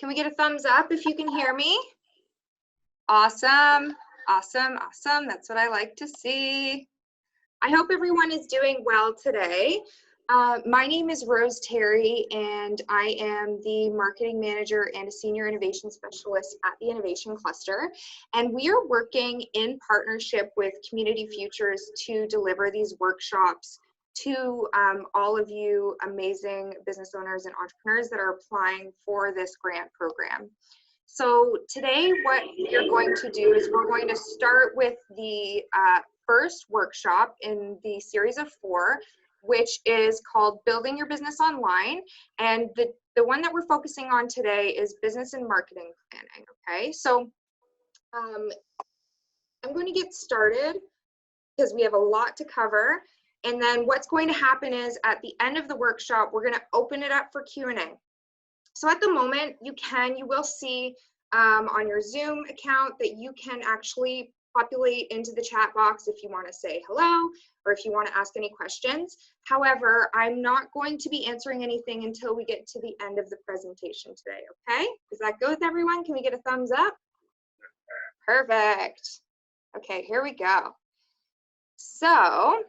Can we get a thumbs up if you can hear me? Awesome, awesome, awesome. That's what I like to see. I hope everyone is doing well today. My name is Rose Terry, and I am the marketing manager and a senior innovation specialist at the Innovation Cluster. And we are working in partnership with Community Futures to deliver these workshops to all of you amazing business owners and entrepreneurs that are applying for this grant program. So today what we're going to do is we're going to start with the first workshop in the series of 4, which is called Building Your Business Online. And the one that we're focusing on today is business and marketing planning, okay? So I'm going to get started because we have a lot to cover. And then what's going to happen is at the end of the workshop, we're going to open it up for Q&A. So at the moment, you will see on your Zoom account that you can actually populate into the chat box if you want to say hello or if you want to ask any questions. However, I'm not going to be answering anything until we get to the end of the presentation today, okay? Does that go with everyone? Can we get a thumbs up? Perfect. Okay, here we go. So,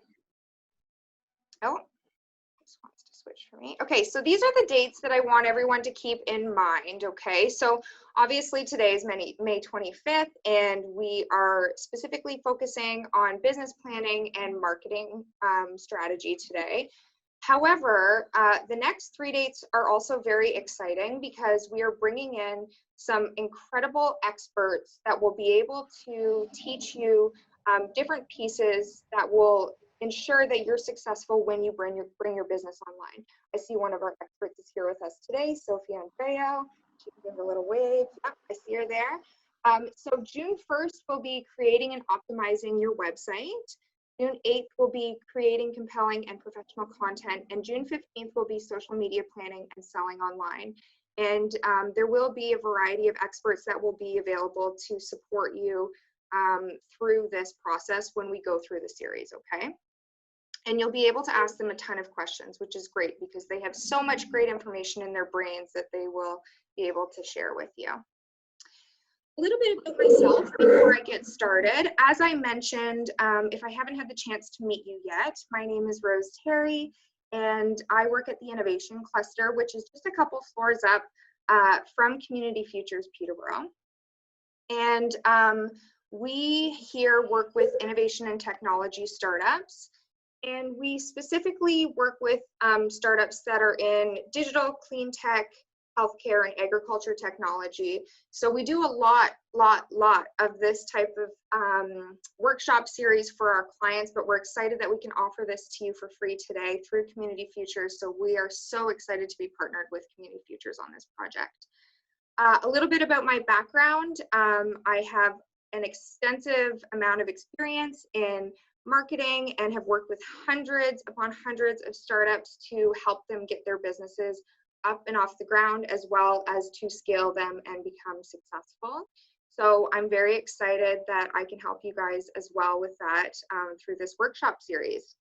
this wants to switch for me. Okay, so these are the dates that I want everyone to keep in mind, okay? So obviously today is May 25th, and we are specifically focusing on business planning and marketing strategy today. However, the next 3 dates are also very exciting because we are bringing in some incredible experts that will be able to teach you different pieces that will ensure that you're successful when you bring your business online. I see one of our experts is here with us today, Sophia Andreo. She can give a little wave. Yep, I see her there. So June 1st will be creating and optimizing your website. June 8th will be creating compelling and professional content, and June 15th will be social media planning and selling online. And there will be a variety of experts that will be available to support you through this process when we go through the series, okay? And you'll be able to ask them a ton of questions, which is great because they have so much great information in their brains that they will be able to share with you. A little bit about myself before I get started. As I mentioned, if I haven't had the chance to meet you yet, my name is Rose Terry, and I work at the Innovation Cluster, which is just a couple floors up from Community Futures Peterborough. And we here work with innovation and technology startups. And we specifically work with startups that are in digital, clean tech, healthcare, and agriculture technology. So we do a lot of this type of workshop series for our clients, but we're excited that we can offer this to you for free today through Community Futures. So we are so excited to be partnered with Community Futures on this project. A little bit about my background. I have an extensive amount of experience in marketing and have worked with hundreds upon hundreds of startups to help them get their businesses up and off the ground, as well as to scale them and become successful. So I'm very excited that I can help you guys as well with that through this workshop series.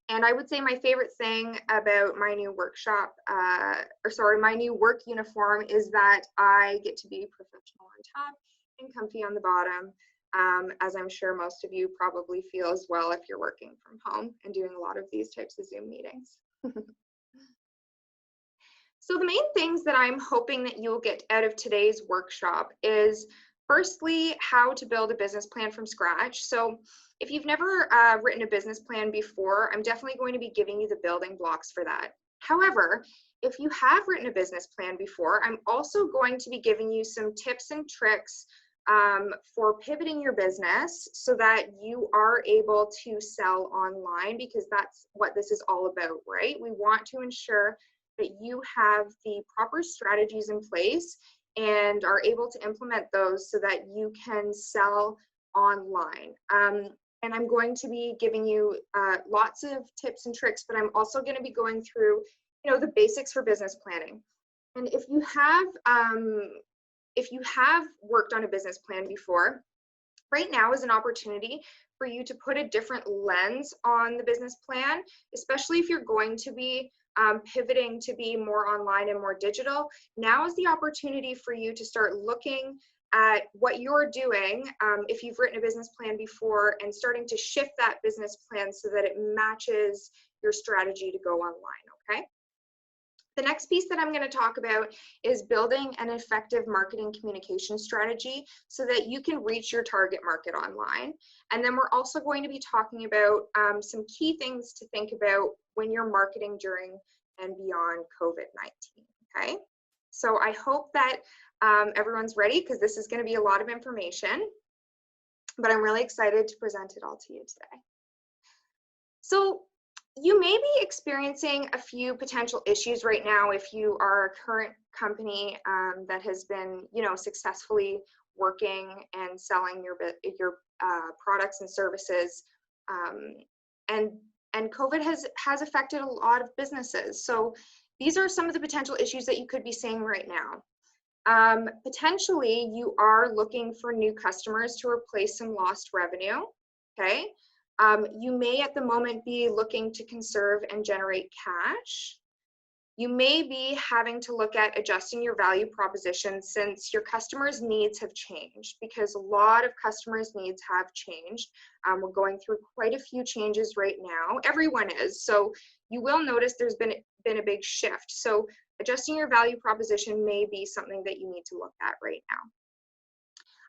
And I would say my favorite thing about my new workshop, my new work uniform is that I get to be professional on top and comfy on the bottom. As I'm sure most of you probably feel as well if you're working from home and doing a lot of these types of Zoom meetings. So the main things that I'm hoping that you'll get out of today's workshop is firstly, how to build a business plan from scratch. So if you've never written a business plan before, I'm definitely going to be giving you the building blocks for that. However, if you have written a business plan before, I'm also going to be giving you some tips and tricks for pivoting your business so that you are able to sell online, because that's what this is all about, right? We want to ensure that you have the proper strategies in place and are able to implement those so that you can sell online. And I'm going to be giving you lots of tips and tricks, but I'm also going to be going through, the basics for business planning. And if you have worked on a business plan before, right now is an opportunity for you to put a different lens on the business plan, especially if you're going to be pivoting to be more online and more digital, now is the opportunity for you to start looking at what you're doing, if you've written a business plan before, and starting to shift that business plan so that it matches your strategy to go online, okay? The next piece that I'm going to talk about is building an effective marketing communication strategy so that you can reach your target market online. And then we're also going to be talking about some key things to think about when you're marketing during and beyond COVID-19, okay? So I hope that everyone's ready, because this is going to be a lot of information, but I'm really excited to present it all to you today. So you may be experiencing a few potential issues right now if you are a current company that has been, successfully working and selling your products and services, and COVID has affected a lot of businesses. So these are some of the potential issues that you could be seeing right now. Potentially, you are looking for new customers to replace some lost revenue, okay? You may at the moment be looking to conserve and generate cash. You may be having to look at adjusting your value proposition since your customers' needs have changed, because a lot of customers' needs have changed. We're going through quite a few changes right now. Everyone is. So you will notice there's been a big shift. So adjusting your value proposition may be something that you need to look at right now.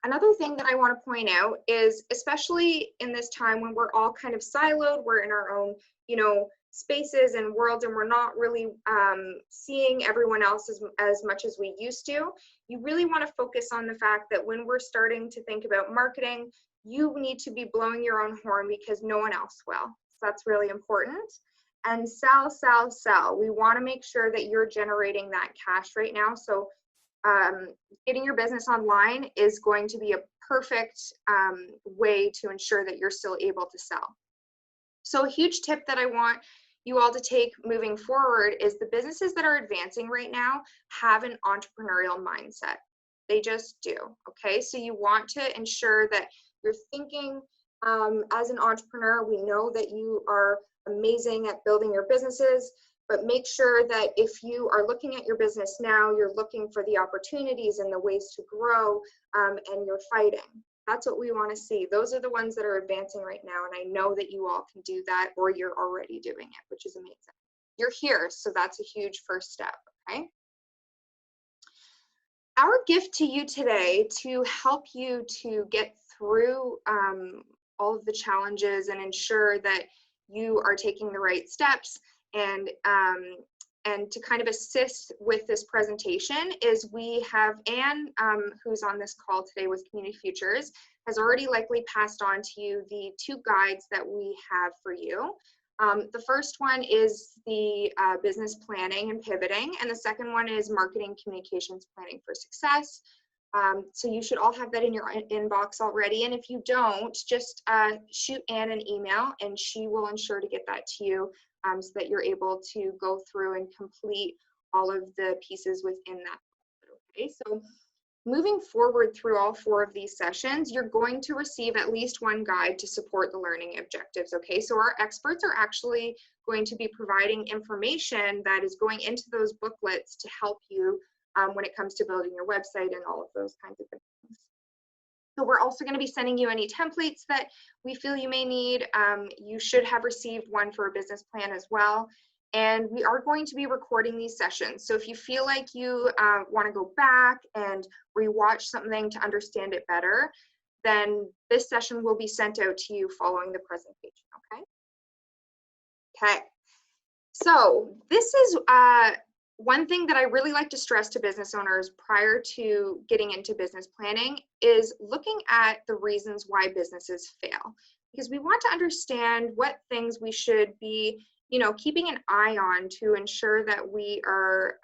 Another thing that I want to point out is, especially in this time when we're all kind of siloed, we're in our own, spaces and worlds, and we're not really seeing everyone else as much as we used to, you really want to focus on the fact that when we're starting to think about marketing, you need to be blowing your own horn because no one else will. So that's really important. And sell, sell, sell. We want to make sure that you're generating that cash right now. So getting your business online is going to be a perfect way to ensure that you're still able to sell. So a huge tip that I want you all to take moving forward is the businesses that are advancing right now have an entrepreneurial mindset. They just do, okay? So you want to ensure that you're thinking as an entrepreneur. We know that you are amazing at building your businesses, but make sure that if you are looking at your business now, you're looking for the opportunities and the ways to grow, and you're fighting. That's what we want to see. Those are the ones that are advancing right now, and I know that you all can do that, or you're already doing it, which is amazing. You're here, so that's a huge first step, okay? Our gift to you today to help you to get through all of the challenges and ensure that you are taking the right steps and to kind of assist with this presentation is we have Anne, who's on this call today with Community Futures, has already likely passed on to you the 2 guides that we have for you. The first one is the business planning and pivoting, and the second one is marketing communications planning for success. So you should all have that in your inbox already, and if you don't, just shoot Anne an email and she will ensure to get that to you, so that you're able to go through and complete all of the pieces within that. Okay, so moving forward through all 4 of these sessions, you're going to receive at least 1 guide to support the learning objectives, okay? So our experts are actually going to be providing information that is going into those booklets to help you when it comes to building your website and all of those kinds of things. So we're also going to be sending you any templates that we feel you may need. You should have received one for a business plan as well. And we are going to be recording these sessions. So if you feel like you want to go back and rewatch something to understand it better, then this session will be sent out to you following the presentation, okay? Okay, so this is one thing that I really like to stress to business owners prior to getting into business planning is looking at the reasons why businesses fail, because we want to understand what things we should be, keeping an eye on to ensure that we are,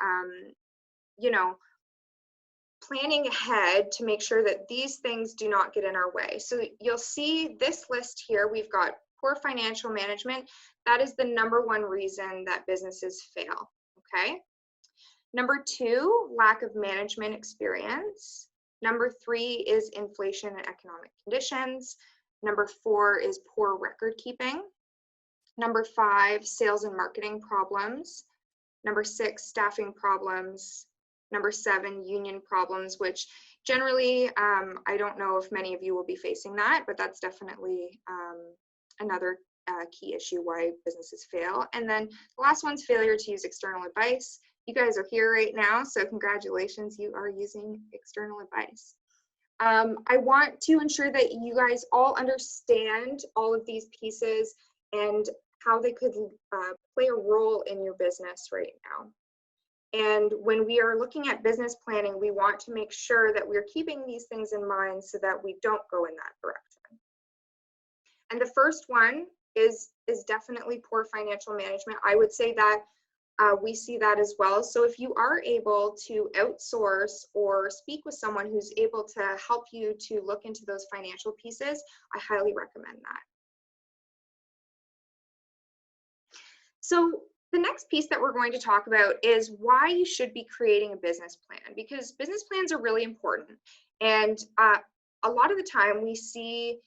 planning ahead to make sure that these things do not get in our way. So you'll see this list here. We've got poor financial management. That is the #1 reason that businesses fail, okay? #2, lack of management experience. #3 is inflation and economic conditions. #4 is poor record keeping. #5, sales and marketing problems. Number 6, staffing problems. Number 7, union problems, which generally, I don't know if many of you will be facing that, but that's definitely another key issue why businesses fail. And then the last one's failure to use external advice. You guys are here right now, so congratulations, you are using external advice. I want to ensure that you guys all understand all of these pieces and how they could play a role in your business right now. And when we are looking at business planning, we want to make sure that we're keeping these things in mind so that we don't go in that direction. And the first one is definitely poor financial management. I would say that we see that as well. So if you are able to outsource or speak with someone who's able to help you to look into those financial pieces, I highly recommend that. So the next piece that we're going to talk about is why you should be creating a business plan, because business plans are really important. And a lot of the time we see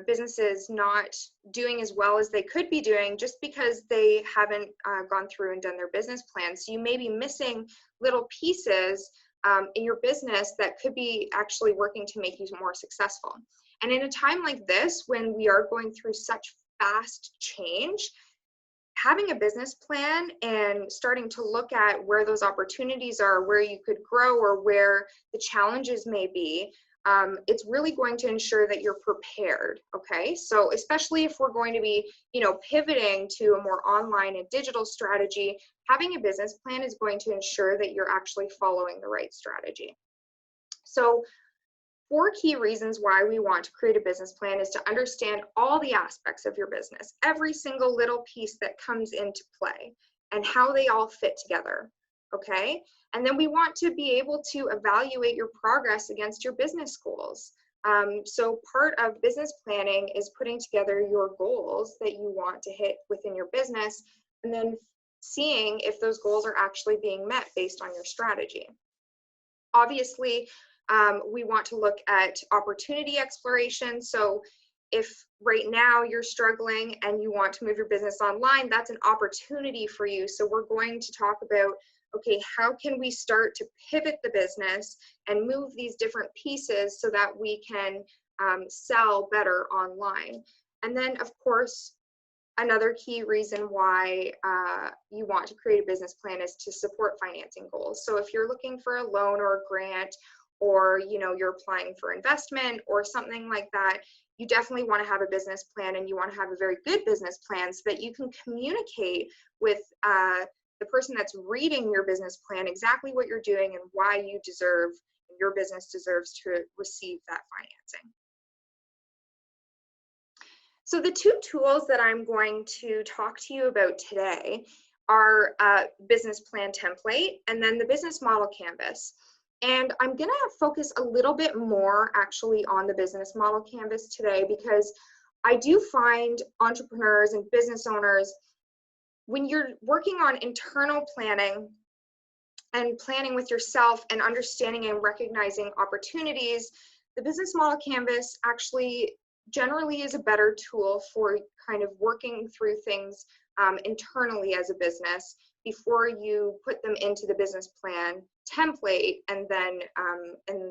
businesses not doing as well as they could be doing just because they haven't gone through and done their business plan. So you may be missing little pieces in your business that could be actually working to make you more successful. And in a time like this, when we are going through such fast change, having a business plan and starting to look at where those opportunities are, where you could grow or where the challenges may be, it's really going to ensure that you're prepared, okay? So especially if we're going to be, pivoting to a more online and digital strategy, having a business plan is going to ensure that you're actually following the right strategy. So 4 key reasons why we want to create a business plan is to understand all the aspects of your business, every single little piece that comes into play and how they all fit together, okay? And then we want to be able to evaluate your progress against your business goals. So part of business planning is putting together your goals that you want to hit within your business and then seeing if those goals are actually being met based on your strategy. Obviously, we want to look at opportunity exploration. So if right now you're struggling and you want to move your business online, that's an opportunity for you. So we're going to talk about, okay, how can we start to pivot the business and move these different pieces so that we can sell better online. And then, of course, another key reason why you want to create a business plan is to support financing goals. So if you're looking for a loan or a grant, or you're applying for investment or something like that, you definitely want to have a business plan, and you want to have a very good business plan so that you can communicate with the person that's reading your business plan exactly what you're doing and why your business deserves to receive that financing. So the 2 tools that I'm going to talk to you about today are business plan template and then the business model canvas. And I'm going to focus a little bit more actually on the business model canvas today, because I do find entrepreneurs and business owners, when you're working on internal planning and planning with yourself and understanding and recognizing opportunities, the business model canvas actually generally is a better tool for kind of working through things internally as a business before you put them into the business plan template, and then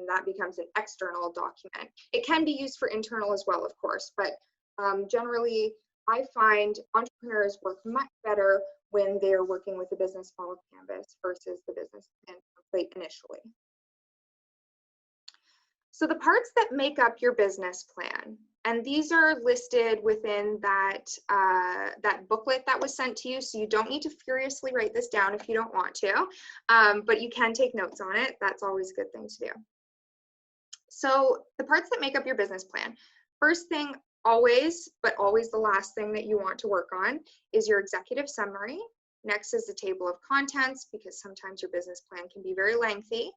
that becomes an external document. It can be used for internal as well, of course, but generally I find entrepreneurs work much better when they're working with the business model canvas versus the business plan template initially. So the parts that make up your business plan, and these are listed within that booklet that was sent to you, so you don't need to furiously write this down if you don't want to, but you can take notes on it. That's always a good thing to do. So the parts that make up your business plan, first thing always, but always the last thing that you want to work on, is your executive summary. Next is the table of contents, because sometimes your business plan can be very lengthy.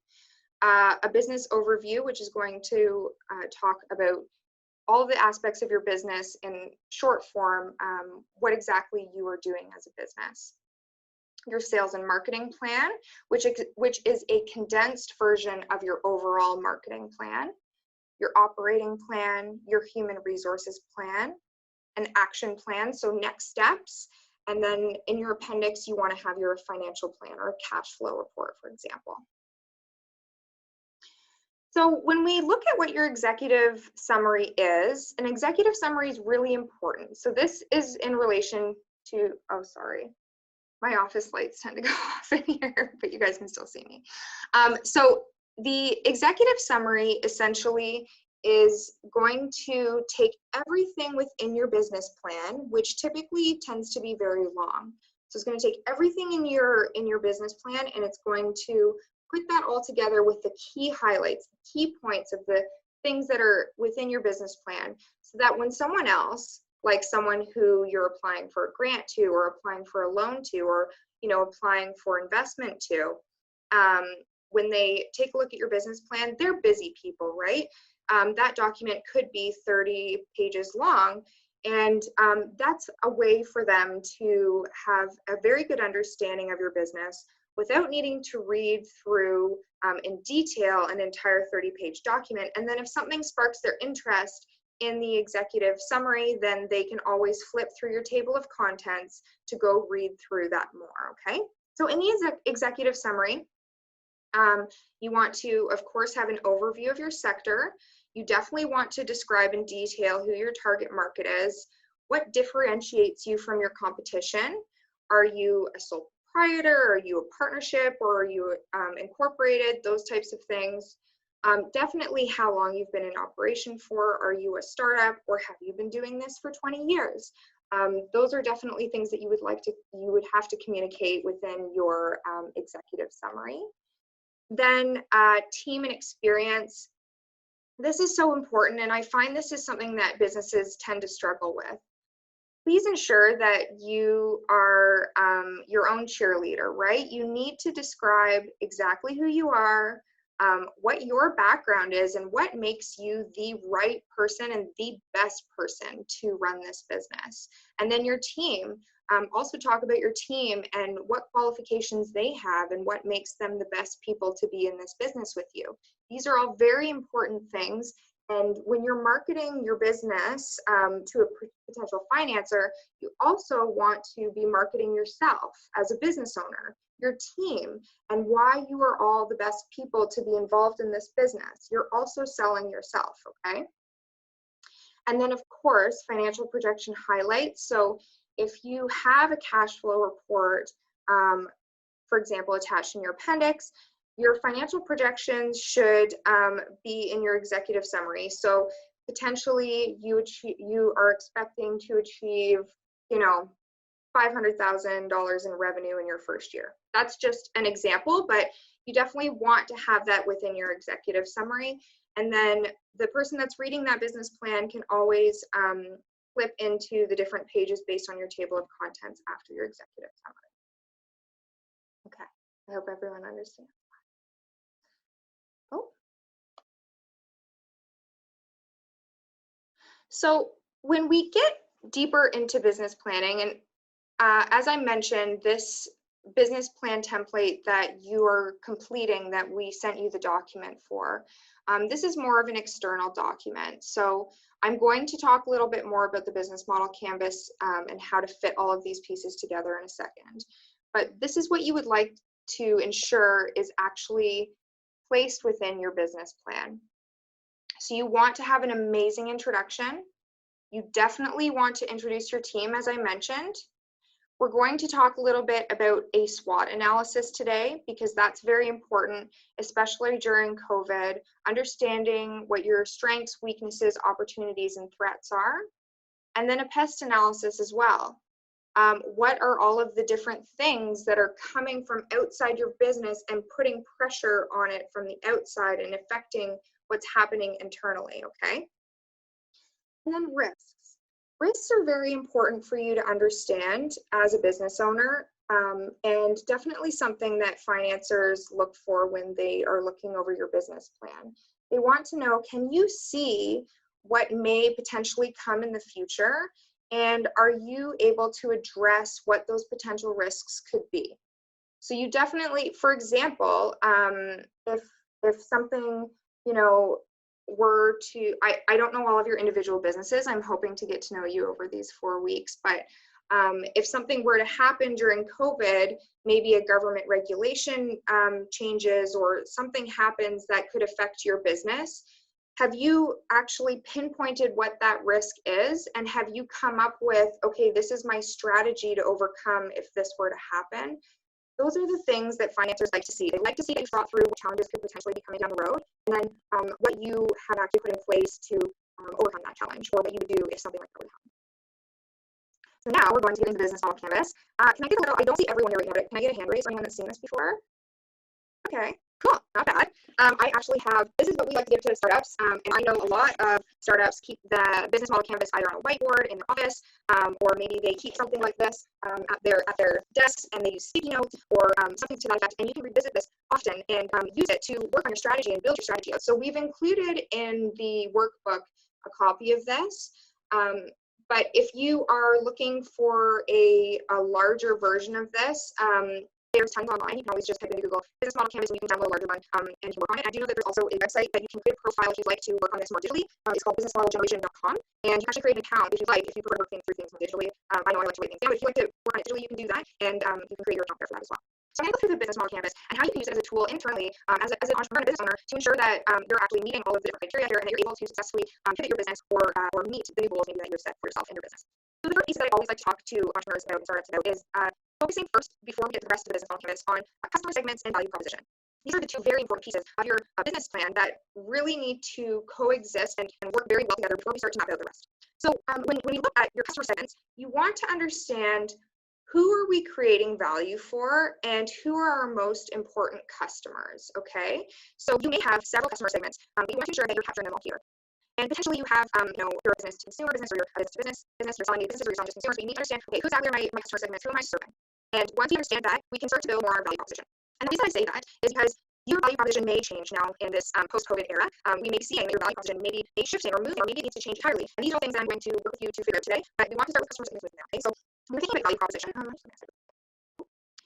A business overview, which is going to talk about all the aspects of your business in short form, what exactly you are doing as a business. Your sales and marketing plan, which is a condensed version of your overall marketing plan. Your operating plan, your human resources plan, an action plan, so next steps, And then in your appendix, you want to have your financial plan or cash flow report, for example. So when we look at what your executive summary is, an executive summary is really important. So this is in relation to, oh, sorry, my office lights tend to go off in here, but you guys can still see me. So the executive summary essentially is going to take everything within your business plan, which typically tends to be very long. So it's going to take everything in your business plan, and it's going to put that all together with the key highlights, the key points of the things that are within your business plan, so that when someone else, like someone who you're applying for a grant to, or applying for a loan to, or applying for investment to, when they take a look at your business plan, they're busy people, right? That document could be 30 pages long, and that's a way for them to have a very good understanding of your business without needing to read through in detail an entire 30-page document. And then if something sparks their interest in the executive summary, then they can always flip through your table of contents to go read through that more, okay? So in the executive summary, you want to, of course, have an overview of your sector. You definitely want to describe in detail who your target market is, what differentiates you from your competition. Are you a sole proprietor? Are you a partnership? Or are you incorporated? Those types of things. Definitely how long you've been in operation for. Are you a startup, or have you been doing this for 20 years? Those are definitely things that you would have to communicate within your executive summary. Then team and experience. This is so important, and I find this is something that businesses tend to struggle with. Please ensure that you are your own cheerleader, right? You need to describe exactly who you are, what your background is, and what makes you the right person and the best person to run this business. And then your team. Also talk about your team and what qualifications they have and what makes them the best people to be in this business with you. These are all very important things. And when you're marketing your business to a potential financer, you also want to be marketing yourself as a business owner, your team, and why you are all the best people to be involved in this business. You're also selling yourself, okay? And then, of course, financial projection highlights. So if you have a cash flow report, for example, attached in your appendix, your financial projections should be in your executive summary. So potentially you are expecting to achieve, $500,000 in revenue in your first year. That's just an example, but you definitely want to have that within your executive summary. And then the person that's reading that business plan can always flip into the different pages based on your table of contents after your executive summary. Okay, I hope everyone understands. Oh. So when we get deeper into business planning, and as I mentioned, this business plan template that you are completing that we sent you the document for, this is more of an external document. So I'm going to talk a little bit more about the business model canvas and how to fit all of these pieces together in a second. But this is what you would like to ensure is actually placed within your business plan. So you want to have an amazing introduction. You definitely want to introduce your team, as I mentioned. We're going to talk a little bit about a SWOT analysis today, because that's very important, especially during COVID, understanding what your strengths, weaknesses, opportunities, and threats are. And then a PEST analysis as well. What are all of the different things that are coming from outside your business and putting pressure on it from the outside and affecting what's happening internally, okay? And then risks. Risks are very important for you to understand as a business owner, and definitely something that financiers look for when they are looking over your business plan. They want to know, can you see what may potentially come in the future, and are you able to address what those potential risks could be? So you definitely, for example, if something, were to, I don't know all of your individual businesses. I'm hoping to get to know you over these 4 weeks, but If something were to happen during COVID, maybe a government regulation changes or something happens that could affect your business, have you actually pinpointed what that risk is? And have you come up with, okay, this is my strategy to overcome if this were to happen? Those are the things that financiers like to see. They like to see that you thought through what challenges could potentially be coming down the road, and then what you have actually put in place to overcome that challenge, or what you would do if something like that would happen. So now we're going to get into the business model canvas. Can I get a little, I don't see everyone here right now, but can I get a hand raise for anyone that's seen this before? Okay, cool, not bad. I actually have, this is what we like to give to startups, and I know a lot of startups keep the business model canvas either on a whiteboard in their office, or maybe they keep something like this at their desks, and they use sticky notes or something to that effect, and you can revisit this often and use it to work on your strategy and build your strategy out. So we've included in the workbook a copy of this. But if you are looking for a larger version of this, there's tons online. You can always just type into Google business model canvas and you can download a larger one and you can work on it. I do know that there's also a website that you can create a profile if you'd like to work on this more digitally. It's called businessmodelgeneration.com, and you can actually create an account if you'd like, if you prefer to work through things more digitally. I know I like to write things down, but if you like to work on it digitally, you can do that, and you can create your account there for that as well. So I'm going to go through the business model canvas and how you can use it as a tool internally as an entrepreneur and a business owner to ensure that you're actually meeting all of the different criteria here and that you're able to successfully pivot your business or meet the new goals maybe that you've set for yourself and your business. So the first piece that I always like to talk to entrepreneurs about and startups about is focusing first, before we get to the rest of the business model canvas, on customer segments and value proposition. These are the two very important pieces of your business plan that really need to coexist and work very well together before we start to map out the rest. So when you look at your customer segments, you want to understand who are we creating value for and who are our most important customers, okay? So you may have several customer segments, but you want to ensure that you're capturing them all here. And potentially you have, your business to consumer business or your business to business, you're selling new businesses or you're selling to consumers, but you need to understand, okay, who's out there my customer segments, who am I serving? And once we understand that, we can start to build more our value proposition. And the reason I say that is because your value proposition may change now in this post-COVID era. We may be seeing that your value proposition may be shifting or moving, or maybe it needs to change entirely. And these are all things that I'm going to work with you to figure out today. But we want to start with customer segments with now. Okay, so when we're thinking about value proposition, when we're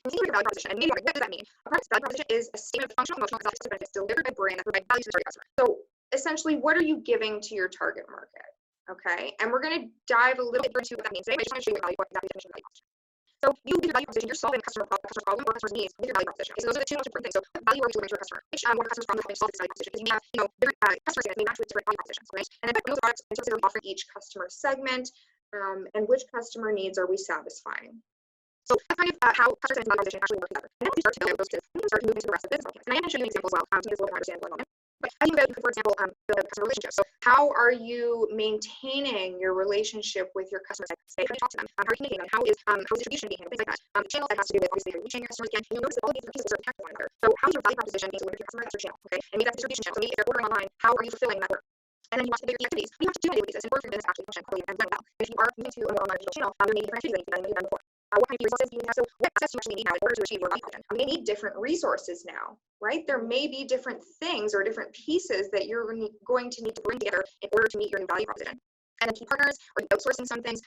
thinking about value proposition, and maybe what does that mean? A product value proposition is a statement of functional, emotional, exotic benefits delivered by brand that provide value to the target customer. So essentially, what are you giving to your target market? Okay, and we're going to dive a little bit into what that means today, but I just want to show you what exactly the definition of value proposition. So you with your value proposition, you're solving customer problem or customer's needs with your value proposition. Okay, so those are the two most important things. So what value are we delivering to a customer? Which what a customer's problem helping solve this value proposition? Because you may have different customer segments may match with different value propositions, right? And then what those products and services are we offering each customer segment, and which customer needs are we satisfying? So that's kind of how customer segments and value proposition actually work together. And then once you start to build those two, we can start to move into the rest of the business. And I'm going to show you an example as well to make this a little bit more understandable in a moment. But how do you for example, build a customer relationship? So how are you maintaining your relationship with your customer segments? How do you talk to them? How are you communicating them? How is distribution being handled? Things like that. Channels that has to do with obviously reaching your customers again. You'll notice that all of these different pieces are connected to one another. So how is your value proposition being delivered to your customer? That's your channel, okay? And maybe that's a distribution channel. So maybe if they're ordering online, how are you fulfilling that order? And then you want to figure the activities. You have to do on a daily basis in order for your business to actually function properly and run well. And if you are moving to a more online digital channel, there may be different activities that you can do before. What kind of resources do you need now? So what assets do you actually need now in order to achieve your value proposition? We need different resources now, right? There may be different things or different pieces that you're going to need to bring together in order to meet your new value proposition. And then key partners, or outsourcing some things.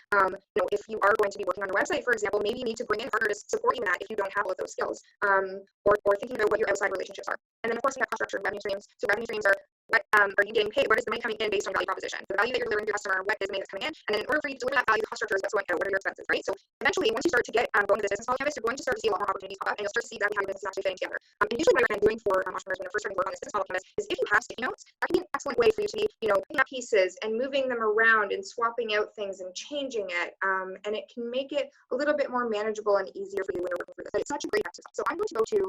If you are going to be working on your website, for example, maybe you need to bring in a partner to support you in that if you don't have all of those skills. Or thinking about what your outside relationships are. And then of course we have cost structure and revenue streams. So revenue streams are what are you getting paid? What is the money coming in based on value proposition? The value that you're delivering to your customer, what is the money that's coming in? And then in order for you to deliver that value, the cost structure is what's going out. What are your expenses, right? So eventually, once you start to get going to this business model canvas, you're going to start to see a lot more opportunities pop up, and you'll start to see exactly how your business is actually fitting together. And usually what I recommend doing for entrepreneurs when they're first starting to work on this business model canvas is if you have sticky notes, that can be an excellent way for you to be, picking up pieces and moving them around and swapping out things and changing it. And it can make it a little bit more manageable and easier for you when you're working through this. But it's such a great exercise. So I'm going to go to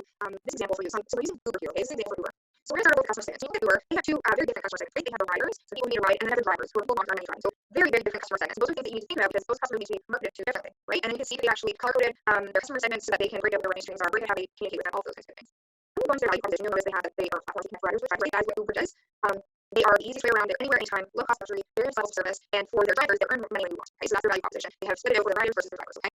this example for you. So we're using Uber here. Okay, this is an example for Uber. So we're going to start with customer segments. So you look at Uber, they have two very different customer segments. Right? They have the riders, so people who need a ride, and then they have the drivers who are long-term many times. So very, very different customer segments. So those are things that you need to think about because those customers need to be marketed to differently, right? And then you can see that they actually color-coded their customer segments so that they can break out what their revenue streams are, break out how they communicate with them, all those kinds of things. When you go into their value proposition, you'll notice they have that they are platforms to connect riders with drivers. Right? That is what Uber does. They are the easiest way around it, anywhere, anytime, low cost luxury, various levels of service, and for their drivers, they earn money when you want. Okay, so that's their value proposition. They have split it over the riders versus the drivers. Okay.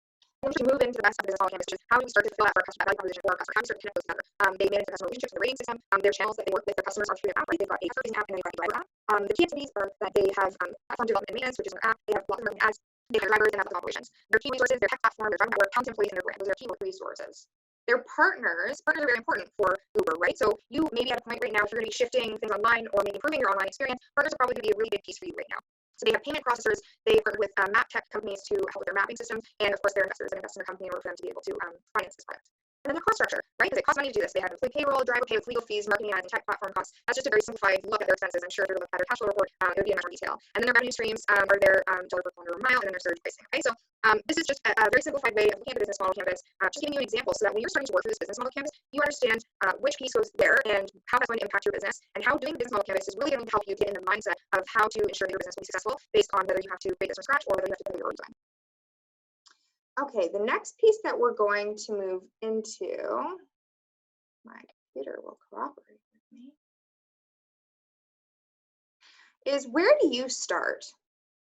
And we should move into the best of the business model canvas, which is how do we start to fill out our customer value proposition for our customer? How do we start to connect those together? They manage the customer relationships and the rating system. Their channels that they work with their customers are through their app, right? They've got a customer app and then they've got a driver app. The key activities are that they have platform development and maintenance, which is their app. They have lots of marketing ads. They have drivers and have operations. Their key resources, their tech platform, their driving network, count employees, and their brand. Those are key resources. Their partners are very important for Uber, right? So you may be at a point right now, if you're going to be shifting things online or maybe improving your online experience, partners are probably going to be a really big piece for you right now. So they have payment processors, they work with map tech companies to help with their mapping systems, and of course they're investors and invest in their company in order for them to be able to finance this product. And then the cost structure, right? Because it costs money to do this. They have employee payroll, driver pay with legal fees, marketing ads, and tech platform costs. That's just a very simplified look at their expenses. I'm sure if you look at their cash flow report, it would be in much more detail. And then their revenue streams are their dollar per kilometer mile, and then their surge pricing. Okay, so this is just a very simplified way of looking at the business model canvas, just giving you an example so that when you're starting to work through this business model canvas, you understand which piece goes there and how that's going to impact your business, and how doing the business model canvas is really going to help you get in the mindset of how to ensure that your business will be successful based on whether you have to create this from scratch or whether you have to build your own design. Okay, the next piece that we're going to move into, my computer will cooperate with me, is where do you start?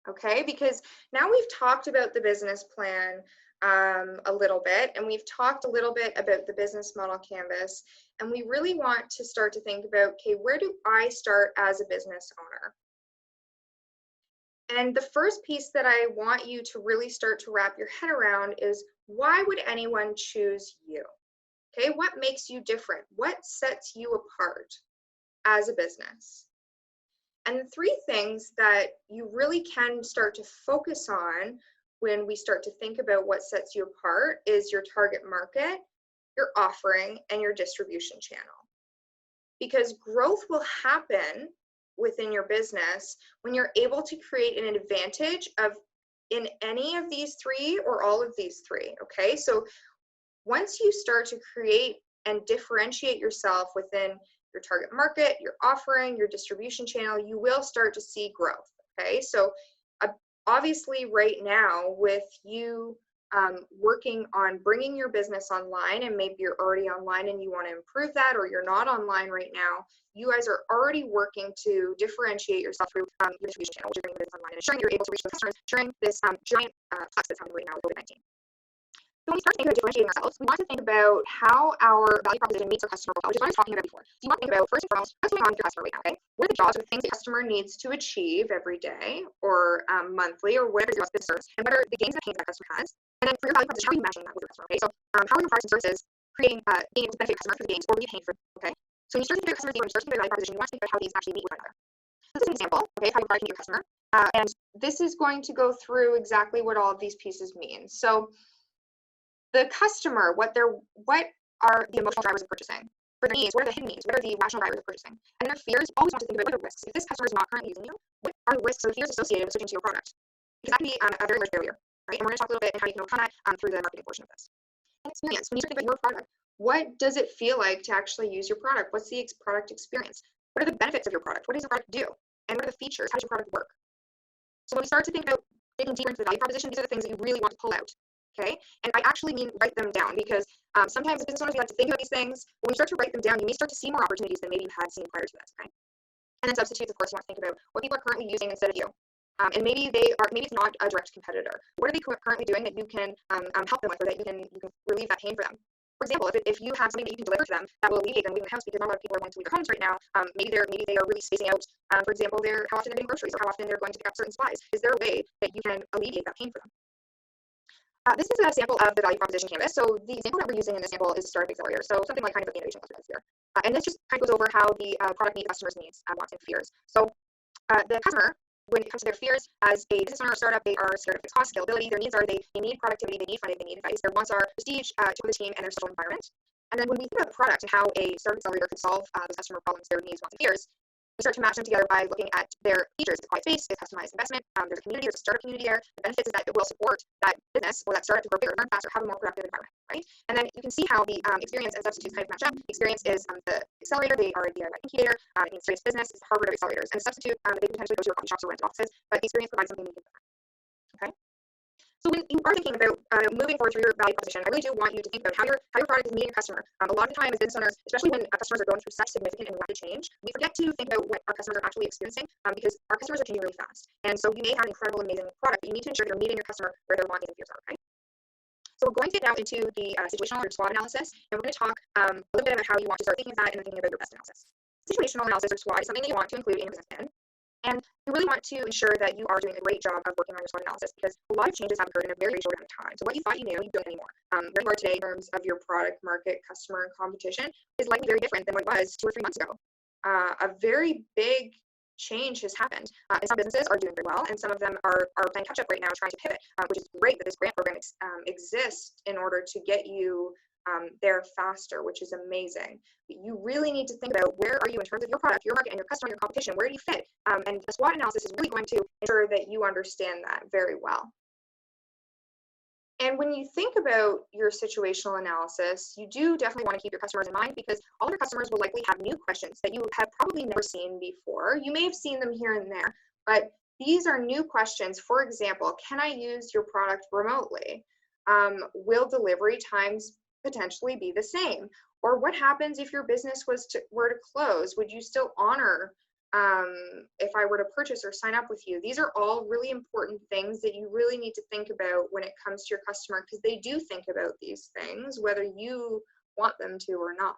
Okay, because now we've talked about the business plan a little bit, and we've talked a little bit about the business model canvas, and we really want to start to think about, okay, where do I start as a business owner? And the first piece that I want you to really start to wrap your head around is, why would anyone choose you? Okay, what makes you different? What sets you apart as a business? And the three things that you really can start to focus on when we start to think about what sets you apart is your target market, your offering, and your distribution channel. Because growth will happen within your business when you're able to create an advantage in any of these three or all of these three, okay? So once you start to create and differentiate yourself within your target market, your offering, your distribution channel, you will start to see growth, okay? So obviously right now with you working on bringing your business online, and maybe you're already online and you want to improve that, or you're not online right now, you guys are already working to differentiate yourself through your distribution channel, which you're bringing your business online, and ensuring you're able to reach those customers during this giant flux that's happening right now with COVID-19. So when we start to think about differentiating ourselves, we want to think about how our value proposition meets our customer profile, which is what I was talking about before. So you want to think about, first and foremost, what's going on with your customer right now, okay? What are the jobs or the things the customer needs to achieve every day or monthly or whatever your business serves, and what are the gains and pains that customer has? And then for your value proposition, how are you matching that with your customer, okay? So how are your products and services creating, being able to benefit your customer for the gains or be paid for, okay? So when you start to think about your customer, when you start to think about your value proposition, you want to think about how these actually meet with one another. This is an example, okay, of how your product can meet your customer. And this is going to go through exactly what all of these pieces mean. So the customer, what are the emotional drivers of purchasing? For their needs, what are the hidden needs? What are the rational drivers of purchasing? And their fears, always want to think about what are the risks. If this customer is not currently using you, what are the risks or fears associated with switching to your product? Because that can be a very large barrier, right? And we're going to talk a little bit about how you can overcome that through the marketing portion of this. And experience, when you start to think about your product, what does it feel like to actually use your product? What's the product experience? What are the benefits of your product? What does your product do? And what are the features? How does your product work? So when we start to think about digging deeper into the value proposition, these are the things that you really want to pull out. Okay, and I actually mean write them down, because sometimes as business owners we like to think about these things. When you start to write them down, you may start to see more opportunities than maybe you had seen prior to this. Okay, and then substitutes, of course, you want to think about what people are currently using instead of you, and maybe it's not a direct competitor. What are they currently doing that you can help them with, or that you can relieve that pain for them? For example, if you have something that you can deliver to them that will alleviate them leaving the house, because not a lot of people are going to leave their homes right now. Maybe they are really spacing out. For example, how often they're getting groceries, or how often they're going to pick up certain supplies. Is there a way that you can alleviate that pain for them? This is a sample of the value proposition canvas. So the example that we're using in this sample is Startup Accelerator. So something like kind of the innovation cluster here. And this just kind of goes over how the product meets customers' needs, wants, and fears. So the customer, when it comes to their fears, as a business owner or startup, they are scared of fixed cost, scalability. Their needs are they need productivity, they need funding, they need advice. Their wants are prestige to the team and their social environment. And then when we think about the product and how a Startup Accelerator could solve those customer problems, their needs, wants, and fears, we start to match them together by looking at their features. It's a quiet space, it's customized investment, there's a community, there's a startup community there. The benefits is that it will support that business or that startup to grow bigger, learn faster, have a more productive environment, right? And then you can see how the experience and substitutes kind of match up. The experience is the accelerator, they are the incubator, it means serious business, it's the Harvard of accelerators. And the substitute, they can potentially go to your coffee shops or rent offices, but the experience provides something unique. Okay? So when you are thinking about moving forward through your value proposition, I really do want you to think about how your product is meeting your customer. A lot of the time as business owners, especially when customers are going through such significant and rapid change, we forget to think about what our customers are actually experiencing because our customers are changing really fast. And so you may have an incredible, amazing product, but you need to ensure you're meeting your customer where their wants and fears are, okay? So we're going to get now into the situational or SWOT analysis, and we're going to talk a little bit about how you want to start thinking of that and then thinking about your PEST analysis. Situational analysis or SWOT is something that you want to include in your business plan. And you really want to ensure that you are doing a great job of working on your SWOT analysis, because a lot of changes have occurred in a very, very short amount of time. So what you thought you knew, you don't anymore. Where you are today in terms of your product, market, customer, and competition is likely very different than what it was 2 or 3 months ago. A very big change has happened. And some businesses are doing very well, and some of them are playing catch up right now, trying to pivot, which is great that this grant program exists in order to get you there faster, which is amazing. But you really need to think about, where are you in terms of your product, your market, and your customer, your competition? Where do you fit? And the SWOT analysis is really going to ensure that you understand that very well. And when you think about your situational analysis, you do definitely want to keep your customers in mind, because all of your customers will likely have new questions that you have probably never seen before. You may have seen them here and there, but these are new questions. For example, can I use your product remotely? Will delivery times potentially be the same? Or what happens if your business were to close? Would you still honor if I were to purchase or sign up with you? These are all really important things that you really need to think about when it comes to your customer, because they do think about these things, whether you want them to or not.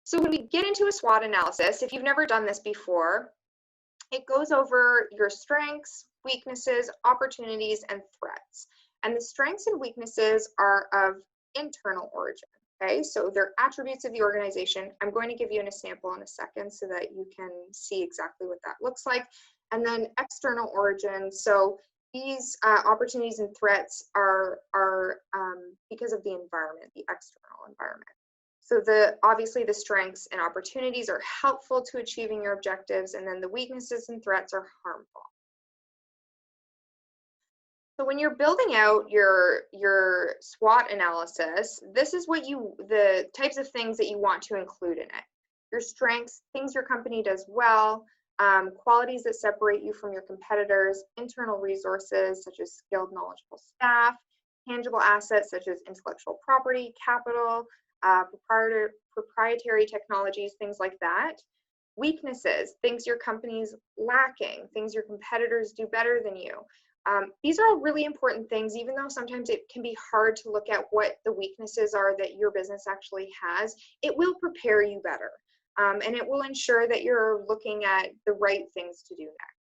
So when we get into a SWOT analysis, if you've never done this before, it goes over your strengths, weaknesses, opportunities, and threats. And the strengths and weaknesses are of internal origin. Okay, so they're attributes of the organization. I'm going to give you an example in a second so that you can see exactly what that looks like. And then external origin. So these opportunities and threats are because of the environment, the external environment. So obviously the strengths and opportunities are helpful to achieving your objectives, and then the weaknesses and threats are harmful. So when you're building out your SWOT analysis, this is what the types of things that you want to include in it. Your strengths, things your company does well, qualities that separate you from your competitors, internal resources such as skilled, knowledgeable staff, tangible assets such as intellectual property, capital, proprietary technologies, things like that. Weaknesses, things your company's lacking, things your competitors do better than you. These are all really important things, even though sometimes it can be hard to look at what the weaknesses are that your business actually has. It will prepare you better, and it will ensure that you're looking at the right things to do next.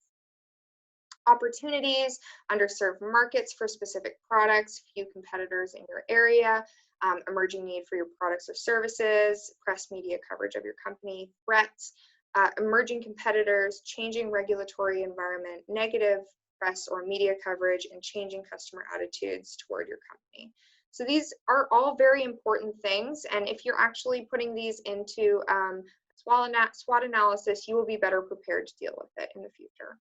Opportunities, underserved markets for specific products, few competitors in your area, emerging need for your products or services, press media coverage of your company, threats, emerging competitors, changing regulatory environment, negative press or media coverage, and changing customer attitudes toward your company. So these are all very important things, and if you're actually putting these into SWOT analysis, you will be better prepared to deal with it in the future.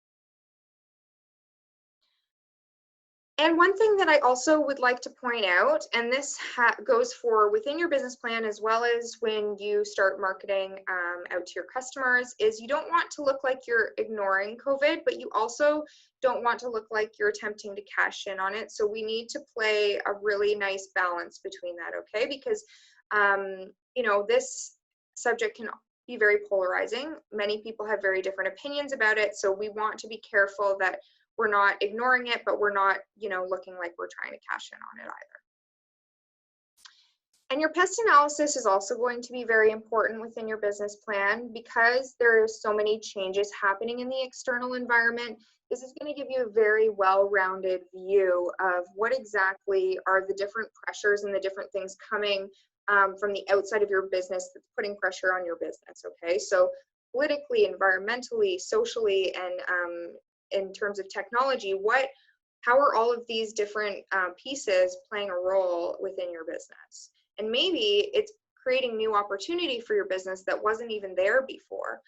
And one thing that I also would like to point out, and this goes for within your business plan as well as when you start marketing out to your customers, is you don't want to look like you're ignoring COVID, but you also don't want to look like you're attempting to cash in on it. So we need to play a really nice balance between that, okay? Because, you know, this subject can be very polarizing. Many people have very different opinions about it. So we want to be careful that we're not ignoring it, but we're not, you know, looking like we're trying to cash in on it either. And your PEST analysis is also going to be very important within your business plan, because there's so many changes happening in the external environment. This is going to give you a very well-rounded view of what exactly are the different pressures and the different things coming from the outside of your business that's putting pressure on your business, okay? So politically, environmentally, socially, and in terms of technology, how are all of these different pieces playing a role within your business? And maybe it's creating new opportunity for your business that wasn't even there before.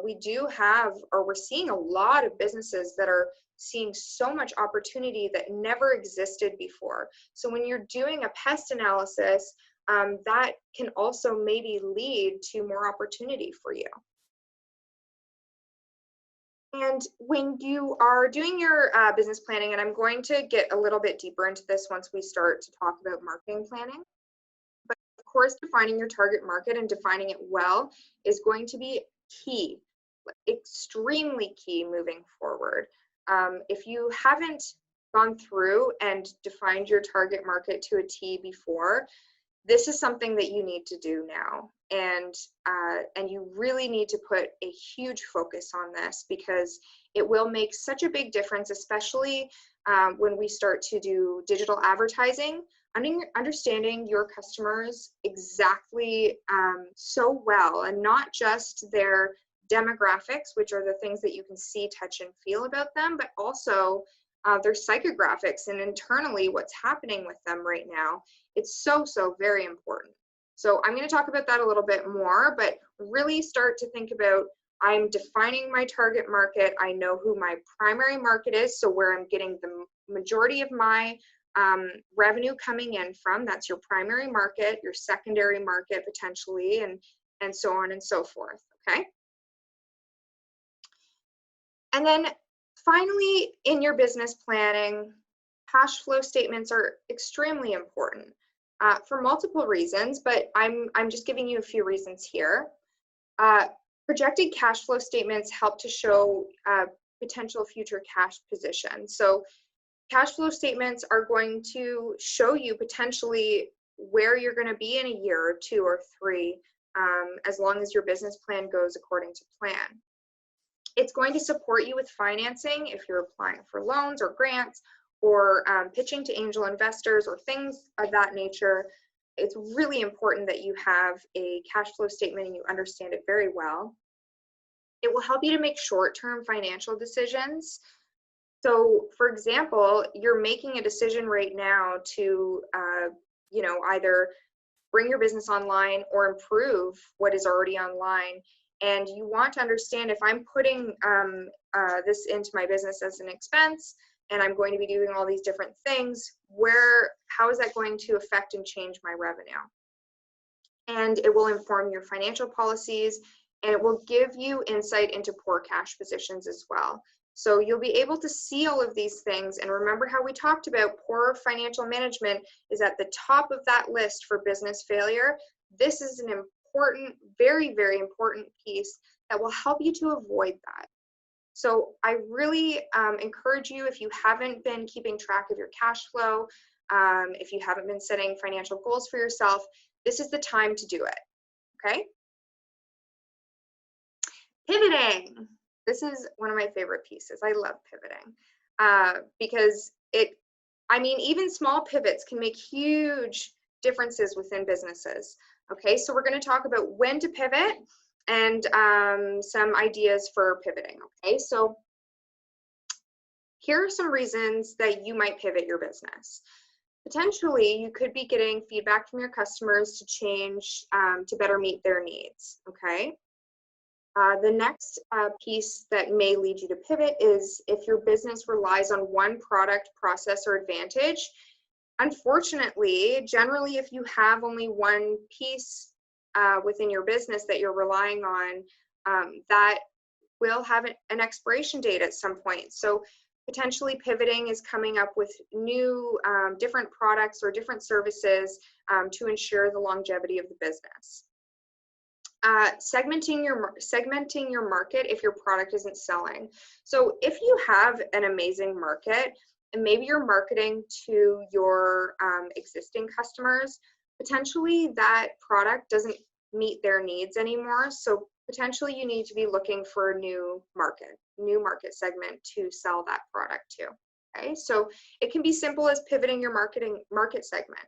We do have, or we're seeing a lot of businesses that are seeing so much opportunity that never existed before. So when you're doing a PEST analysis, that can also maybe lead to more opportunity for you. And when you are doing your business planning, and I'm going to get a little bit deeper into this once we start to talk about marketing planning, but of course, defining your target market and defining it well is going to be key, extremely key moving forward. If you haven't gone through and defined your target market to a T before, this is something that you need to do now, and you really need to put a huge focus on this, because it will make such a big difference, especially when we start to do digital advertising. Understanding your customers exactly so well, and not just their demographics, which are the things that you can see, touch, and feel about them, but also their psychographics and internally what's happening with them right now. It's so, so very important. So I'm going to talk about that a little bit more, but really start to think about, I'm defining my target market. I know who my primary market is, so where I'm getting the majority of my revenue coming in from. That's your primary market, your secondary market potentially, and so on and so forth, okay? And then finally, in your business planning, cash flow statements are extremely important for multiple reasons, but I'm just giving you a few reasons here. Projected cash flow statements help to show potential future cash position. So cash flow statements are going to show you potentially where you're going to be in a year or 2 or 3, as long as your business plan goes according to plan. It's going to support you with financing if you're applying for loans or grants or pitching to angel investors or things of that nature. It's really important that you have a cash flow statement and you understand it very well. It will help you to make short-term financial decisions. So, for example, you're making a decision right now to, either bring your business online or improve what is already online. And you want to understand, if I'm putting this into my business as an expense and I'm going to be doing all these different things, how is that going to affect and change my revenue? And it will inform your financial policies, and it will give you insight into poor cash positions as well. So you'll be able to see all of these things, and remember how we talked about poor financial management is at the top of that list for business failure. This is an important, very, very important piece that will help you to avoid that. So I really encourage you, if you haven't been keeping track of your cash flow, if you haven't been setting financial goals for yourself, this is the time to do it, okay? Pivoting. This is one of my favorite pieces. I love pivoting because even small pivots can make huge differences within businesses. Okay, so we're going to talk about when to pivot and some ideas for pivoting. Okay, so here are some reasons that you might pivot your business. Potentially, you could be getting feedback from your customers to change to better meet their needs. Okay. The next piece that may lead you to pivot is if your business relies on one product, process, or advantage. Unfortunately, generally, if you have only one piece within your business that you're relying on, that will have an expiration date at some point. So potentially pivoting is coming up with new different products or different services to ensure the longevity of the business. Segmenting your market if your product isn't selling. So if you have an amazing market and maybe you're marketing to your existing customers, potentially that product doesn't meet their needs anymore. So potentially you need to be looking for a new market segment to sell that product to. Okay, so it can be simple as pivoting your market segment.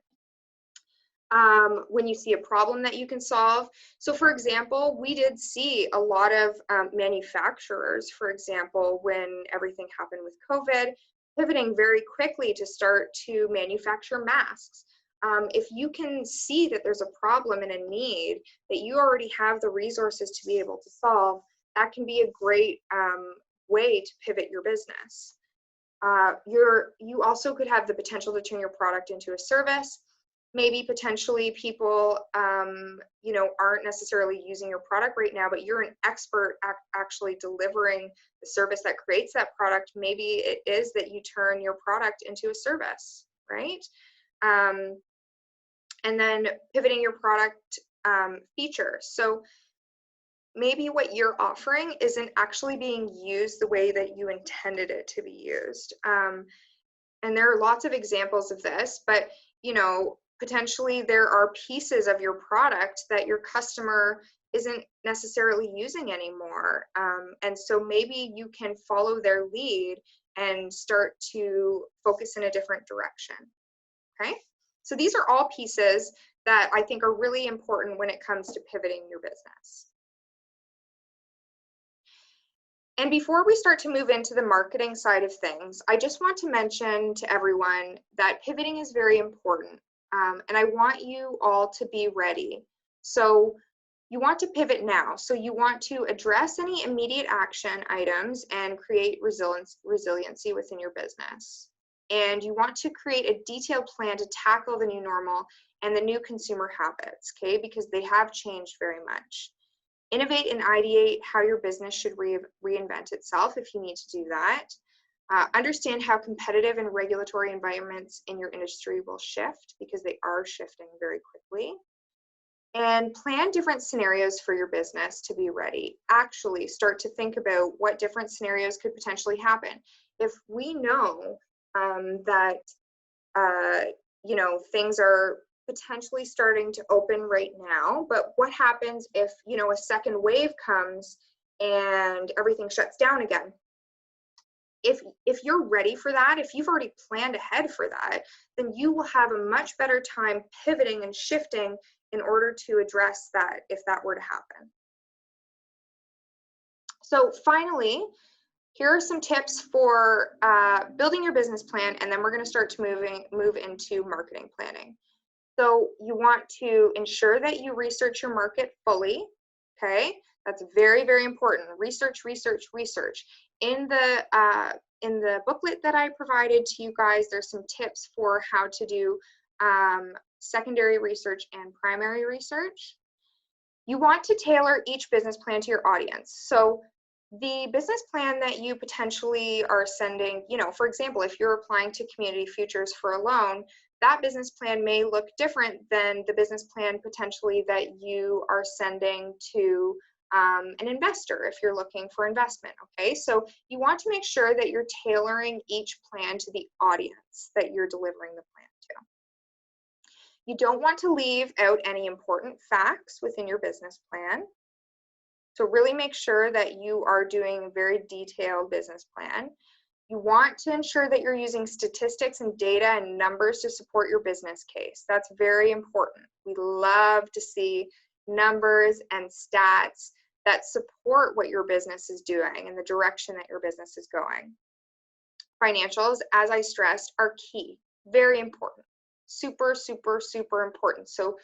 When you see a problem that you can solve. So for example, we did see a lot of manufacturers, for example, when everything happened with COVID, pivoting very quickly to start to manufacture masks. If you can see that there's a problem and a need that you already have the resources to be able to solve, that can be a great way to pivot your business. You also could have the potential to turn your product into a service. Maybe potentially people, aren't necessarily using your product right now, but you're an expert at actually delivering the service that creates that product. Maybe it is that you turn your product into a service, right? And then pivoting your product features. So maybe what you're offering isn't actually being used the way that you intended it to be used. And there are lots of examples of this, but potentially there are pieces of your product that your customer isn't necessarily using anymore. And so maybe you can follow their lead and start to focus in a different direction. Okay, so these are all pieces that I think are really important when it comes to pivoting your business. And before we start to move into the marketing side of things, I just want to mention to everyone that pivoting is very important. And I want you all to be ready. So you want to pivot now. So you want to address any immediate action items and create resiliency within your business. And you want to create a detailed plan to tackle the new normal and the new consumer habits, okay? Because they have changed very much. Innovate and ideate how your business should reinvent itself if you need to do that. Understand how competitive and regulatory environments in your industry will shift, because they are shifting very quickly. And plan different scenarios for your business to be ready. Actually start to think about what different scenarios could potentially happen. If we know that you know, things are potentially starting to open right now, but what happens if, you know, a second wave comes and everything shuts down again? If you're ready for that, if you've already planned ahead for that, then you will have a much better time pivoting and shifting in order to address that if that were to happen. So finally, here are some tips for building your business plan, and then we're going to start to move into marketing planning. So you want to ensure that you research your market fully, okay? That's very, very important. Research, research, research. In the booklet that I provided to you guys, there's some tips for how to do secondary research and primary research. You want to tailor each business plan to your audience. So the business plan that you potentially are sending, you know, for example, if you're applying to Community Futures for a loan, that business plan may look different than the business plan potentially that you are sending to an investor if you're looking for investment, okay? So you want to make sure that you're tailoring each plan to the audience that you're delivering the plan to. You don't want to leave out any important facts within your business plan. So really make sure that you are doing a very detailed business plan. You want to ensure that you're using statistics and data and numbers to support your business case. That's very important. We love to see numbers and stats that support what your business is doing and the direction that your business is going. Financials, as I stressed, are key. Very important. Super, super, super important. So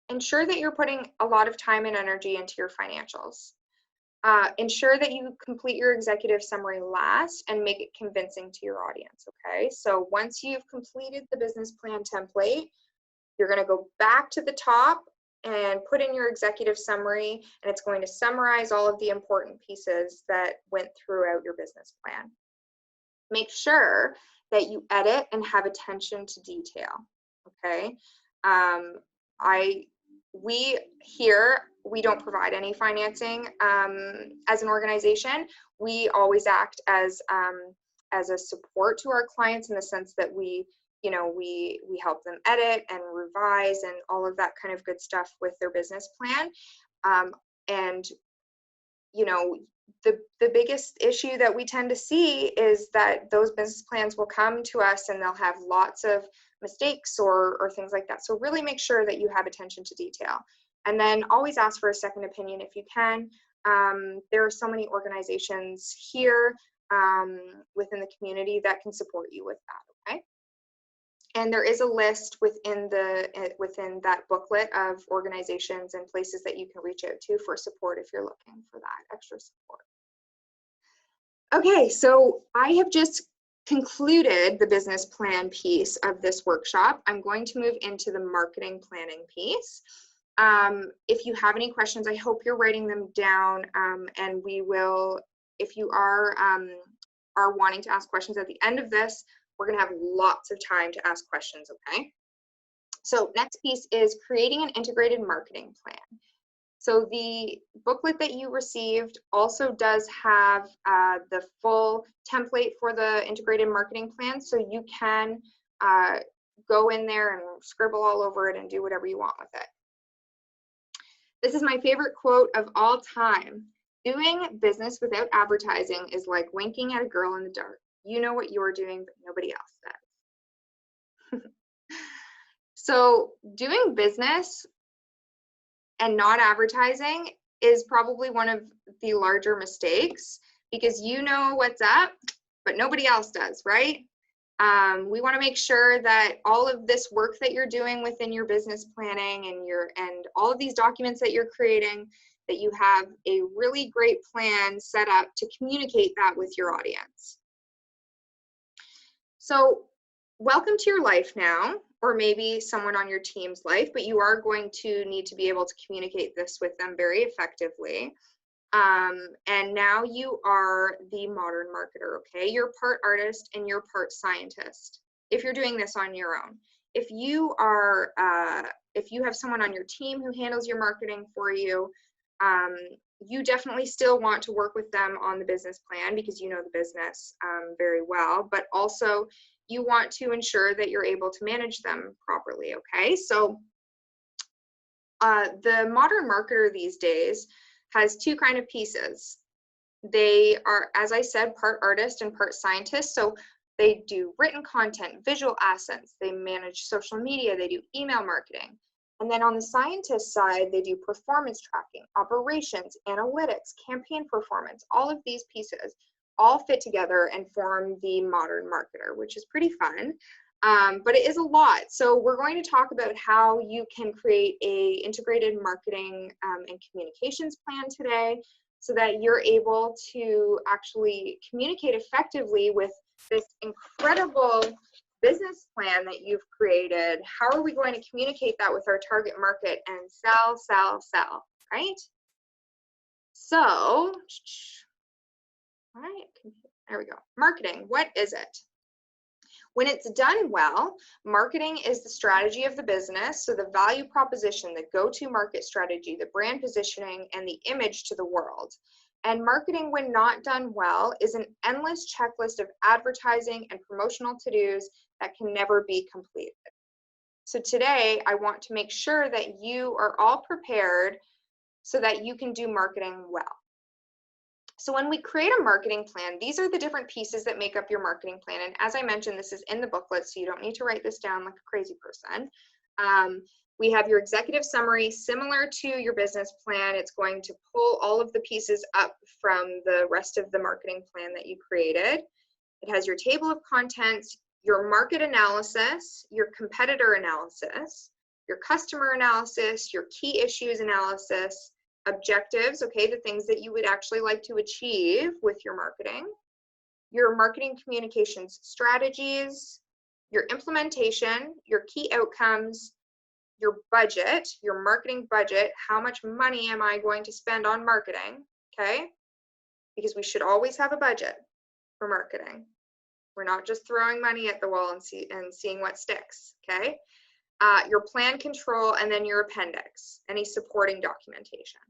ensure that you're putting a lot of time and energy into your financials. Ensure that you complete your executive summary last and make it convincing to your audience, okay? So once you've completed the business plan template, you're going to go back to the top and put in your executive summary, and it's going to summarize all of the important pieces that went throughout your business plan. Make sure that you edit and have attention to detail, okay? We don't provide any financing as an organization. We always act as a support to our clients in the sense that we help them edit and revise and all of that kind of good stuff with their business plan. And you know, the biggest issue that we tend to see is that those business plans will come to us and they'll have lots of mistakes or things like that. So really make sure that you have attention to detail. And then always ask for a second opinion if you can. There are so many organizations here within the community that can support you with that, okay? And there is a list within that booklet of organizations and places that you can reach out to for support if you're looking for that extra support. Okay, so I have just concluded the business plan piece of this workshop. I'm going to move into the marketing planning piece. If you have any questions, I hope you're writing them down, and we will, if you are wanting to ask questions at the end of this, we're going to have lots of time to ask questions, okay? So next piece is creating an integrated marketing plan. So the booklet that you received also does have the full template for the integrated marketing plan, so you can go in there and scribble all over it and do whatever you want with it. This is my favorite quote of all time. Doing business without advertising is like winking at a girl in the dark. You know what you're doing, but nobody else does. So doing business and not advertising is probably one of the larger mistakes because you know what's up, but nobody else does, right? We want to make sure that all of this work that you're doing within your business planning and all of these documents that you're creating, that you have a really great plan set up to communicate that with your audience. So welcome to your life now, or maybe someone on your team's life, but you are going to need to be able to communicate this with them very effectively. And now you are the modern marketer, okay? You're part artist and you're part scientist if you're doing this on your own. If you have someone on your team who handles your marketing for you, you definitely still want to work with them on the business plan because you know the business very well, but also you want to ensure that you're able to manage them properly, okay? So the modern marketer these days has two kind of pieces. They are, as I said, part artist and part scientist. So they do written content, visual assets, they manage social media, they do email marketing. And then on the scientist side, they do performance tracking, operations, analytics, campaign performance. All of these pieces all fit together and form the modern marketer, which is pretty fun. But it is a lot. So we're going to talk about how you can create a integrated marketing and communications plan today so that you're able to actually communicate effectively with this incredible business plan that you've created. How are we going to communicate that with our target market and sell, sell, sell, right? So, right, there we go. Marketing, what is it? When it's done well, marketing is the strategy of the business, so the value proposition, the go-to market strategy, the brand positioning, and the image to the world. And marketing, when not done well, is an endless checklist of advertising and promotional to-dos that can never be completed. So today, I want to make sure that you are all prepared so that you can do marketing well. So when we create a marketing plan, these are the different pieces that make up your marketing plan. And as I mentioned, this is in the booklet, so you don't need to write this down like a crazy person. We have your executive summary, similar to your business plan. It's going to pull all of the pieces up from the rest of the marketing plan that you created. It has your table of contents, your market analysis, your competitor analysis, your customer analysis, your key issues analysis, objectives, okay, the things that you would actually like to achieve with your marketing, your marketing communications strategies, your implementation, your key outcomes, your budget, your marketing budget, how much money am I going to spend on marketing, okay? Because we should always have a budget for marketing. We're not just throwing money at the wall and seeing what sticks, okay? Your plan control, and then your appendix, any supporting documentation.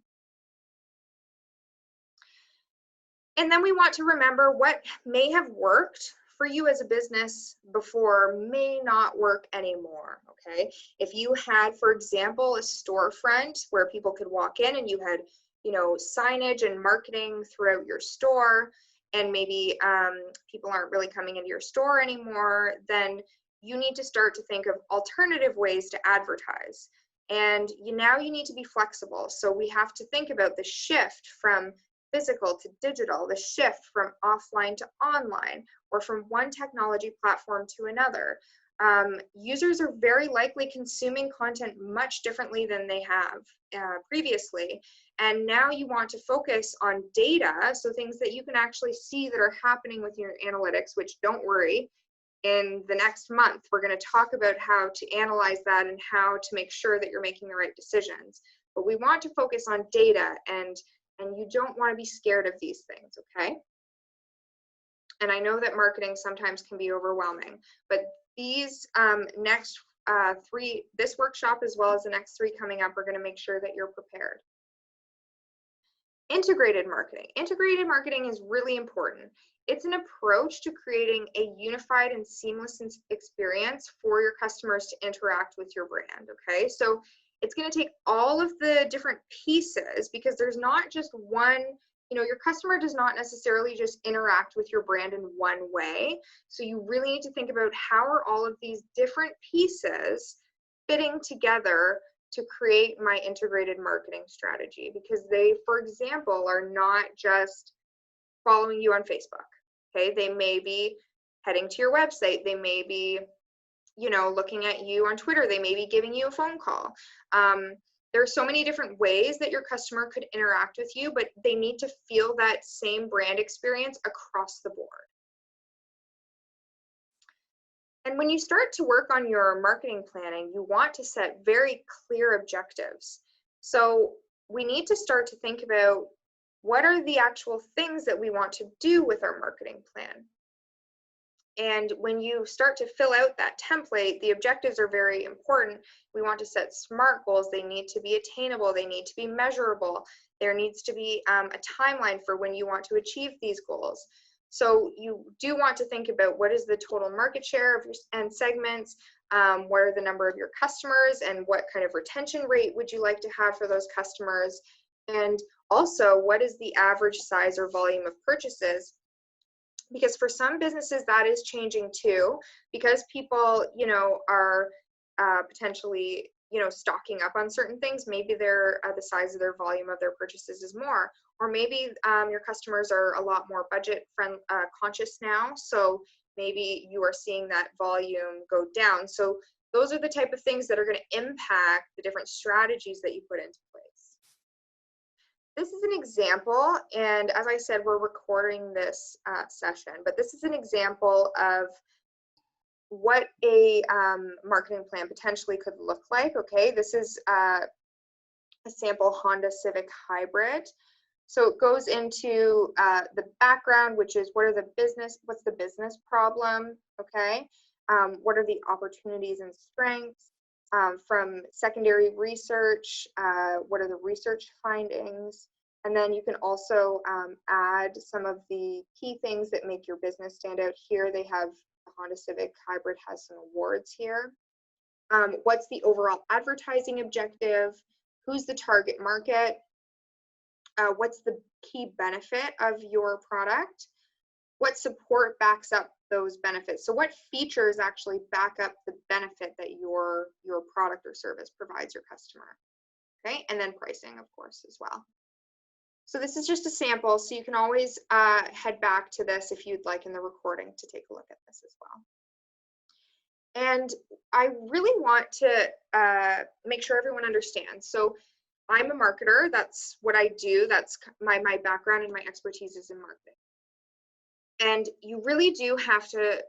And then we want to remember what may have worked for you as a business before may not work anymore, okay? If you had, for example, a storefront where people could walk in and you had, you know, signage and marketing throughout your store, and maybe people aren't really coming into your store anymore, then you need to start to think of alternative ways to advertise. And now you need to be flexible. So we have to think about the shift from physical to digital, the shift from offline to online, or from one technology platform to another. Users are very likely consuming content much differently than they have previously. And now you want to focus on data, so things that you can actually see that are happening with your analytics, which, don't worry, in the next month, we're going to talk about how to analyze that and how to make sure that you're making the right decisions. But we want to focus on data, and you don't want to be scared of these things, okay? And I know that marketing sometimes can be overwhelming, but these next three, this workshop as well as the next three coming up, are going to make sure that you're prepared. Integrated marketing. Integrated marketing is really important. It's an approach to creating a unified and seamless experience for your customers to interact with your brand, okay? So it's going to take all of the different pieces, because there's not just one, you know, your customer does not necessarily just interact with your brand in one way. So you really need to think about how are all of these different pieces fitting together to create my integrated marketing strategy, because they, for example, are not just following you on Facebook. Okay, they may be heading to your website. They may be, you know, looking at you on Twitter. They may be giving you a phone call. There are so many different ways that your customer could interact with you, but they need to feel that same brand experience across the board. And when you start to work on your marketing planning, you want to set very clear objectives. So we need to start to think about what are the actual things that we want to do with our marketing plan. And when you start to fill out that template, the objectives are very important. We want to set SMART goals. They need to be attainable. They need to be measurable. There needs to be a timeline for when you want to achieve these goals. So you do want to think about what is the total market share of your and segments, what are the number of your customers, and what kind of retention rate would you like to have for those customers, and also what is the average size or volume of purchases. Because for some businesses that is changing too, because people, you know, are potentially, you know, stocking up on certain things. Maybe they're the size of their volume of their purchases is more, or maybe your customers are a lot more budget conscious now. So maybe you are seeing that volume go down. So those are the type of things that are going to impact the different strategies that you put into place. This is an example, and as I said, we're recording this session, but this is an example of what a marketing plan potentially could look like. Okay, this is a sample Honda Civic Hybrid. So it goes into the background, which is what's the business problem, okay? What are the opportunities and strengths? From secondary research, what are the research findings? And then you can also add some of the key things that make your business stand out. Here they have the Honda Civic Hybrid has some awards here. What's the overall advertising objective? Who's the target market? What's the key benefit of your product? What support backs up those benefits? So what features actually back up the benefit that your product or service provides your customer? Okay, and then pricing, of course, as well. So this is just a sample, so you can always head back to this if you'd like in the recording to take a look at this as well. And I really want to make sure everyone understands. So I'm a marketer. That's what I do. That's my background, and my expertise is in marketing. And you really do have to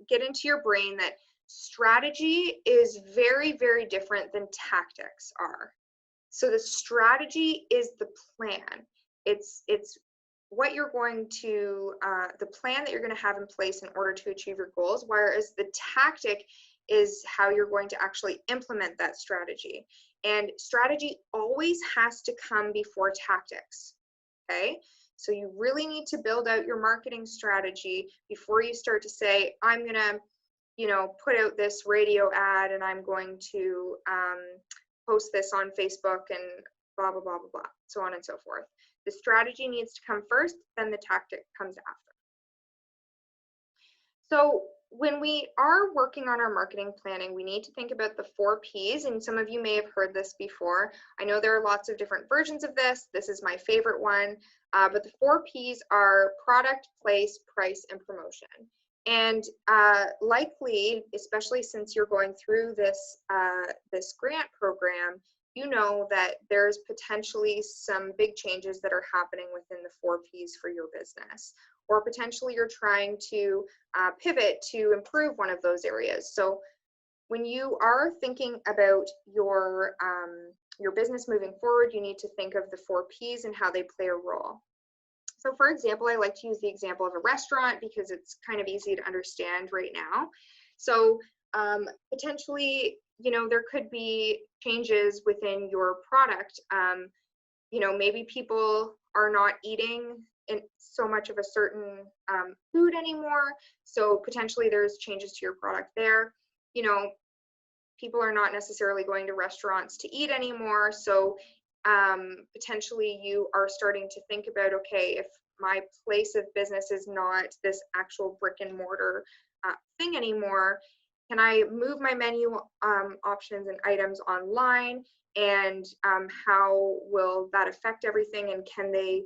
get into your brain that strategy is very, very different than tactics are. So the strategy is the plan. It's what you're going to, the plan that you're going to have in place in order to achieve your goals, whereas the tactic is how you're going to actually implement that strategy. And strategy always has to come before tactics, okay? So you really need to build out your marketing strategy before you start to say, I'm gonna, you know, put out this radio ad and I'm going to post this on Facebook and blah, blah, blah, blah, blah, so on and so forth. The strategy needs to come first, then the tactic comes after. So when we are working on our marketing planning, we need to think about the 4 Ps, and some of you may have heard this before. I know there are lots of different versions of this. This is my favorite one, but the 4 Ps are product, place, price, and promotion. And likely, especially since you're going through this, this grant program, you know that there's potentially some big changes that are happening within the 4 Ps for your business. Or potentially you're trying to pivot to improve one of those areas. So when you are thinking about your business moving forward, you need to think of the 4 Ps and how they play a role. So for example, I like to use the example of a restaurant because it's kind of easy to understand right now. So potentially, you know, there could be changes within your product. You know, maybe people are not eating in so much of a certain food anymore. So potentially there's changes to your product there. You know, people are not necessarily going to restaurants to eat anymore. So potentially you are starting to think about, okay, if my place of business is not this actual brick and mortar thing anymore, can I move my menu options and items online? And how will that affect everything? And can they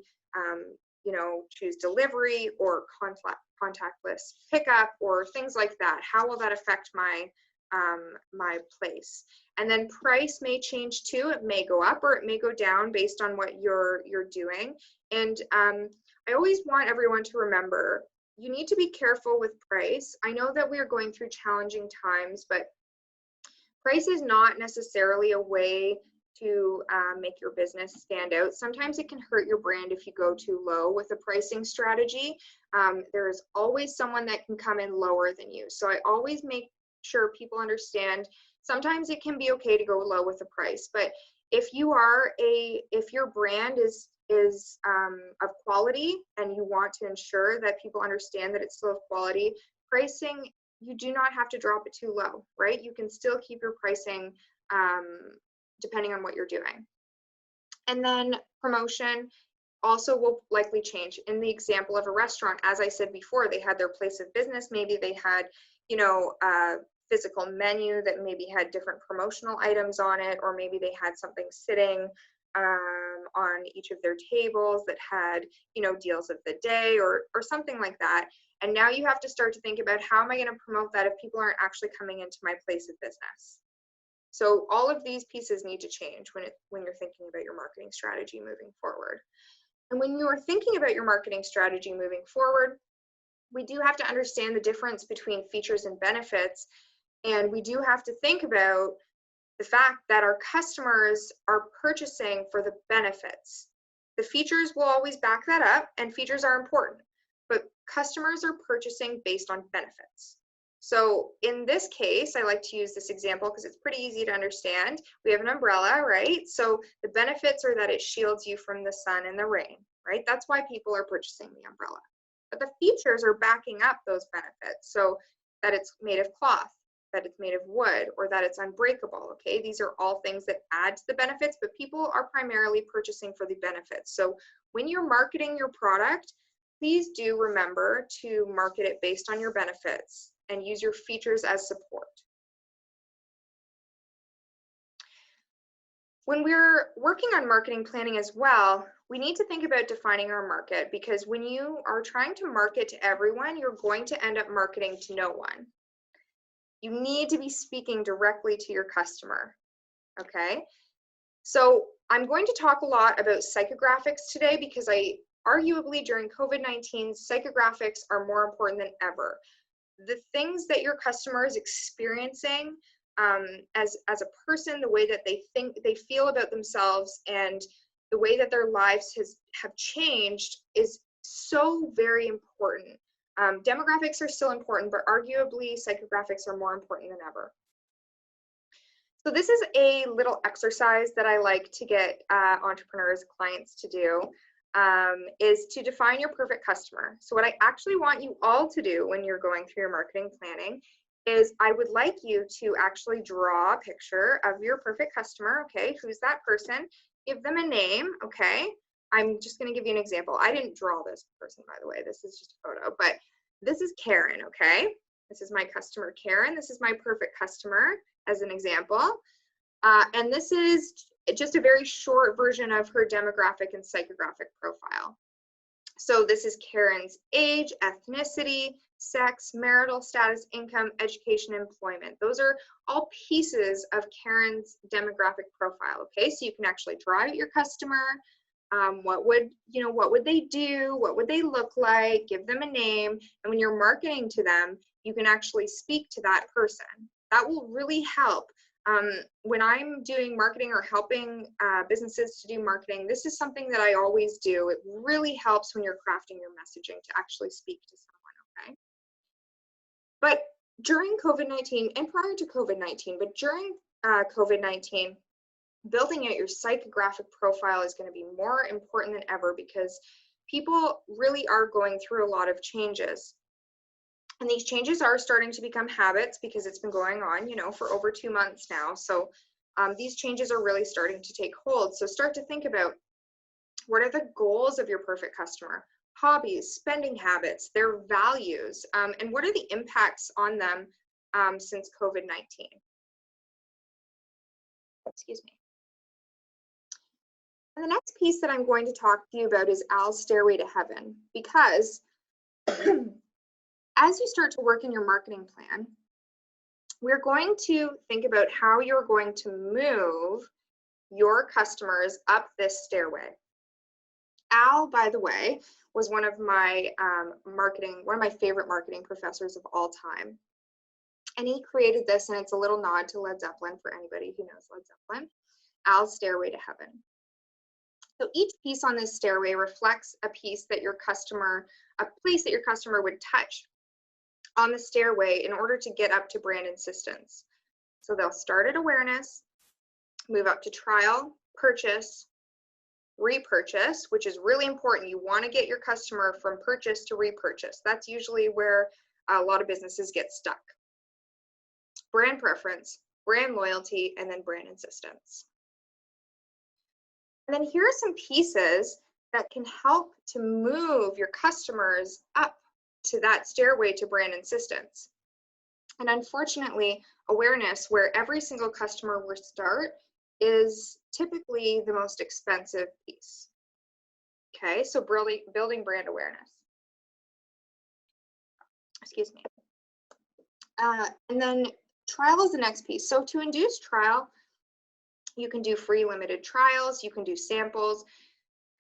you know, choose delivery or contactless pickup or things like that? How will that affect my my place? And then price may change too. It may go up or it may go down based on what you're doing. And I always want everyone to remember, you need to be careful with price. I know that we are going through challenging times, but price is not necessarily a way to make your business stand out. Sometimes it can hurt your brand if you go too low with a pricing strategy. There is always someone that can come in lower than you. So I always make sure people understand sometimes it can be okay to go low with the price, but if your brand is of quality and you want to ensure that people understand that it's still of quality, pricing, you do not have to drop it too low, right? You can still keep your pricing depending on what you're doing. And then promotion also will likely change. In the example of a restaurant, as I said before, they had their place of business. Maybe they had, you know, a physical menu that maybe had different promotional items on it, or maybe they had something sitting on each of their tables that had, you know, deals of the day or something like that. And now you have to start to think about, how am I going to promote that if people aren't actually coming into my place of business? So all of these pieces need to change when you're thinking about your marketing strategy moving forward. And when you are thinking about your marketing strategy moving forward, we do have to understand the difference between features and benefits. And we do have to think about the fact that our customers are purchasing for the benefits. The features will always back that up, and features are important, but customers are purchasing based on benefits. So in this case, I like to use this example because it's pretty easy to understand. We have an umbrella, right? So the benefits are that it shields you from the sun and the rain, right? That's why people are purchasing the umbrella. But the features are backing up those benefits. So that it's made of cloth, that it's made of wood, or that it's unbreakable, okay? These are all things that add to the benefits, but people are primarily purchasing for the benefits. So when you're marketing your product, please do remember to market it based on your benefits and use your features as support. When we're working on marketing planning as well, we need to think about defining our market, because when you are trying to market to everyone, you're going to end up marketing to no one. You need to be speaking directly to your customer, okay? So I'm going to talk a lot about psychographics today, because arguably during COVID-19, psychographics are more important than ever. The things that your customer is experiencing as a person, the way that they think, they feel about themselves, and the way that their lives have changed is so very important. Demographics are still important, but arguably psychographics are more important than ever. So this is a little exercise that I like to get entrepreneurs, clients to do, is to define your perfect customer. So what I actually want you all to do when you're going through your marketing planning is, I would like you to actually draw a picture of your perfect customer, okay? Who's that person? Give them a name, okay? I'm just going to give you an example. I didn't draw this person, by the way. This is just a photo, but this is Karen, okay? This is my customer, Karen. This is my perfect customer, as an example. And this is just a very short version of her demographic and psychographic profile. So this is Karen's age, ethnicity, sex, marital status, income, education, employment. Those are all pieces of Karen's demographic profile, okay? So you can actually draw out your customer. What would they do? What would they look like? Give them a name. And when you're marketing to them, you can actually speak to that person. That will really help. When I'm doing marketing or helping businesses to do marketing, this is something that I always do. It really helps when you're crafting your messaging to actually speak to someone, okay? But during COVID-19 and prior to COVID-19, but during COVID-19, building out your psychographic profile is going to be more important than ever, because people really are going through a lot of changes. And these changes are starting to become habits, because it's been going on, you know, for over 2 months now. So these changes are really starting to take hold. So start to think about, what are the goals of your perfect customer? Hobbies, spending habits, their values, and what are the impacts on them since COVID-19? Excuse me. And the next piece that I'm going to talk to you about is Al's Stairway to Heaven, because as you start to work in your marketing plan, we're going to think about how you're going to move your customers up this stairway. Al, by the way, was one of my favorite marketing professors of all time. And he created this, and it's a little nod to Led Zeppelin for anybody who knows Led Zeppelin, Al's Stairway to Heaven. So each piece on this stairway reflects a place that your customer would touch on the stairway in order to get up to brand insistence. So they'll start at awareness, move up to trial, purchase, repurchase, which is really important. You want to get your customer from purchase to repurchase. That's usually where a lot of businesses get stuck. Brand preference, brand loyalty, and then brand insistence. And then here are some pieces that can help to move your customers up to that stairway to brand insistence. And unfortunately, awareness, where every single customer will start, is typically the most expensive piece. Okay, so building brand awareness. Excuse me. And then trial is the next piece. So to induce trial, you can do free limited trials, you can do samples.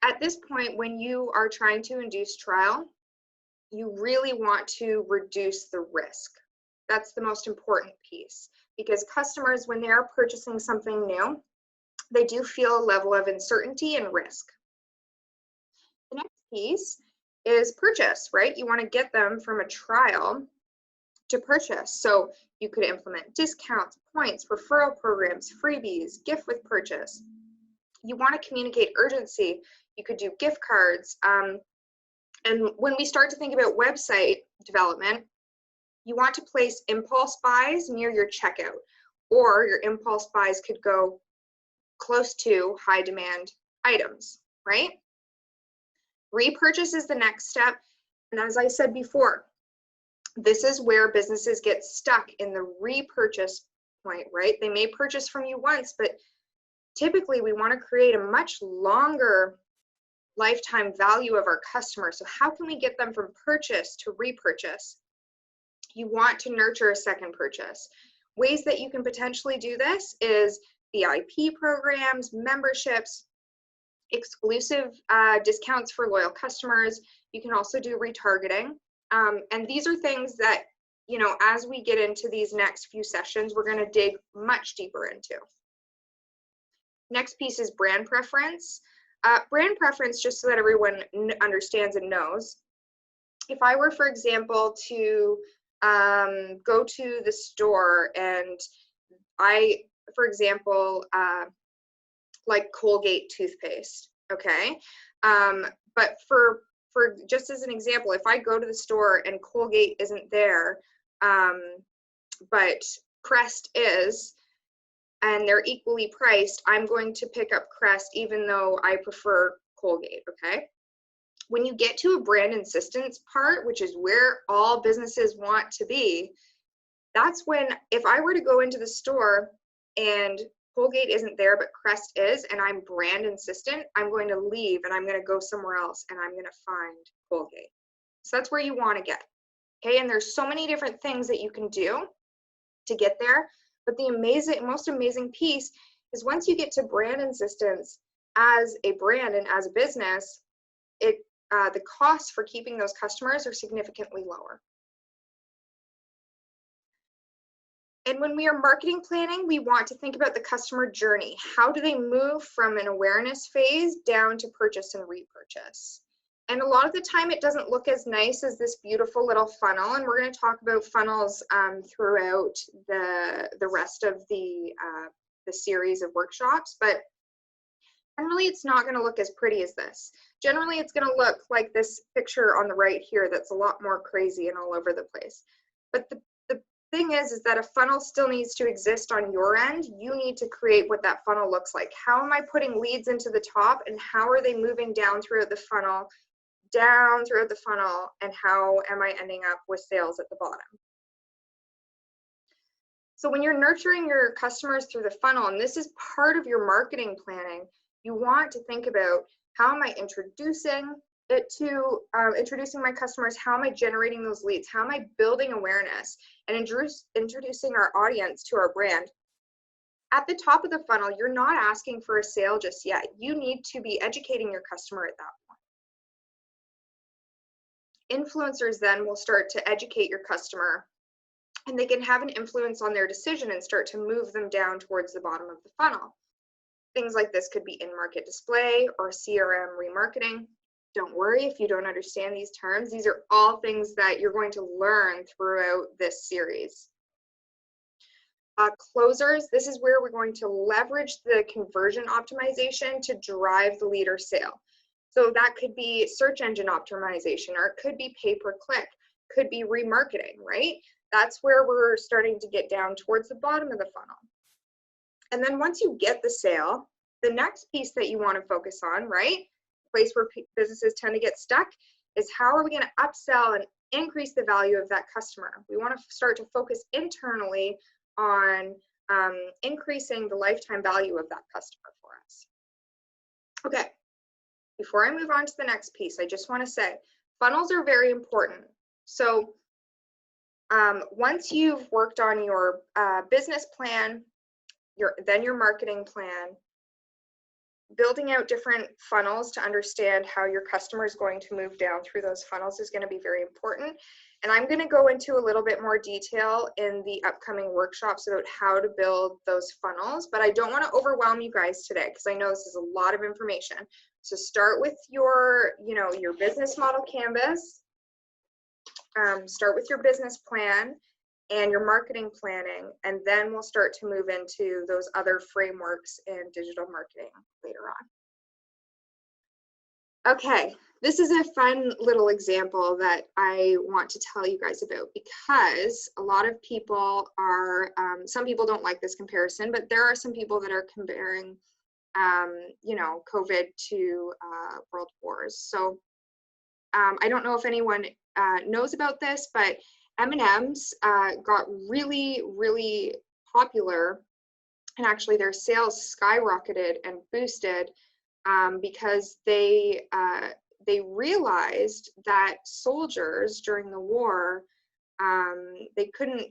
At this point, when you are trying to induce trial, you really want to reduce the risk. That's the most important piece, because customers, when they are purchasing something new, they do feel a level of uncertainty and risk. The next piece is purchase, right? You want to get them from a trial to purchase. So you could implement discounts, points, referral programs, freebies, gift with purchase. You want to communicate urgency. You could do gift cards. And when we start to think about website development, you want to place impulse buys near your checkout, or your impulse buys could go close to high demand items, right? Repurchase is the next step. And as I said before, this is where businesses get stuck in the repurchase point, right? They may purchase from you once, but typically we want to create a much longer lifetime value of our customers. So how can we get them from purchase to repurchase? You want to nurture a second purchase. Ways that you can potentially do this is VIP programs, memberships, exclusive discounts for loyal customers. You can also do retargeting. And these are things that, you know, as we get into these next few sessions, we're going to dig much deeper into. Next piece is brand preference. Brand preference, just so that everyone understands and knows. If I were, for example, to go to the store and for example, like Colgate toothpaste, okay? But for just as an example, if I go to the store and Colgate isn't there, but Crest is, and they're equally priced, I'm going to pick up Crest even though I prefer Colgate, okay? When you get to a brand insistence part, which is where all businesses want to be, that's when, if I were to go into the store and Colgate isn't there, but Crest is, and I'm brand insistent, I'm going to leave and I'm going to go somewhere else and I'm going to find Colgate. So that's where you want to get, okay? And there's so many different things that you can do to get there, but the most amazing piece is once you get to brand insistence as a brand and as a business, the costs for keeping those customers are significantly lower. And when we are marketing planning, we want to think about the customer journey. How do they move from an awareness phase down to purchase and repurchase? And a lot of the time it doesn't look as nice as this beautiful little funnel, and we're going to talk about funnels throughout the rest of the series of workshops, but generally it's not going to look as pretty as this. Generally it's going to look like this picture on the right here that's a lot more crazy and all over the place. But the thing is that a funnel still needs to exist on your end. You need to create what that funnel looks like. How am I putting leads into the top, and how are they moving down throughout the funnel, and how am I ending up with sales at the bottom? So when you're nurturing your customers through the funnel, and this is part of your marketing planning, You want to think about, how am I introducing it to, introducing my customers? How am I generating those leads? How am I building awareness and introducing our audience to our brand? At the top of the funnel, you're not asking for a sale just yet. You need to be educating your customer at that point. Influencers then will start to educate your customer, and they can have an influence on their decision and start to move them down towards the bottom of the funnel. Things like this could be in-market display or CRM remarketing. Don't worry if you don't understand these terms. These are all things that you're going to learn throughout this series. Closers, this is where we're going to leverage the conversion optimization to drive the lead or sale. So that could be search engine optimization, or it could be pay-per-click, could be remarketing, right? That's where we're starting to get down towards the bottom of the funnel. And then once you get the sale, the next piece that you want to focus on, right, the place where businesses tend to get stuck, is how are we going to upsell and increase the value of that customer? We want to start to focus internally on increasing the lifetime value of that customer for us. Okay, before I move on to the next piece, I just want to say funnels are very important. So once you've worked on your business plan, then your marketing plan, building out different funnels to understand how your customer is going to move down through those funnels is going to be very important. And I'm going to go into a little bit more detail in the upcoming workshops about how to build those funnels, but I don't want to overwhelm you guys today because I know this is a lot of information. So start with your, your business model canvas, start with your business plan and your marketing planning, and then we'll start to move into those other frameworks in digital marketing later on. Okay, this is a fun little example that I want to tell you guys about, because a lot of people are, some people don't like this comparison, but there are some people that are comparing, COVID to world wars. So I don't know if anyone knows about this, but M&M's got really, really popular, and actually their sales skyrocketed and boosted because they realized that soldiers during the war, they couldn't,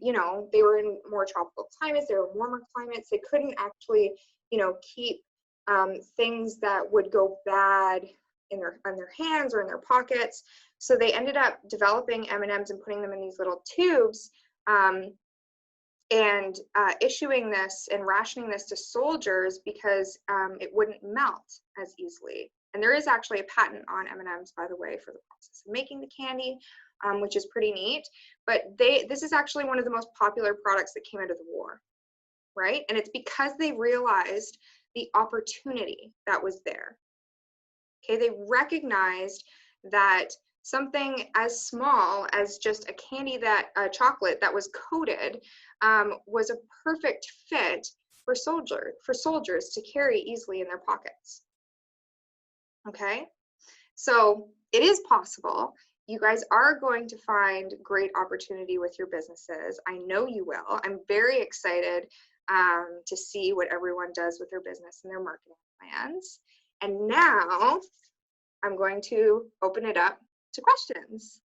they were in more tropical climates, they were warmer climates, they couldn't actually, keep things that would go bad on their hands or in their pockets. So they ended up developing M&Ms and putting them in these little tubes and issuing this and rationing this to soldiers because it wouldn't melt as easily. And there is actually a patent on M&Ms, by the way, for the process of making the candy, which is pretty neat. But this is actually one of the most popular products that came out of the war, right? And it's because they realized the opportunity that was there. Okay, they recognized that something as small as just a candy chocolate that was coated was a perfect fit for soldiers to carry easily in their pockets. Okay, so it is possible. You guys are going to find great opportunity with your businesses. I know you will. I'm very excited to see what everyone does with their business and their marketing plans. And now I'm going to open it up to questions.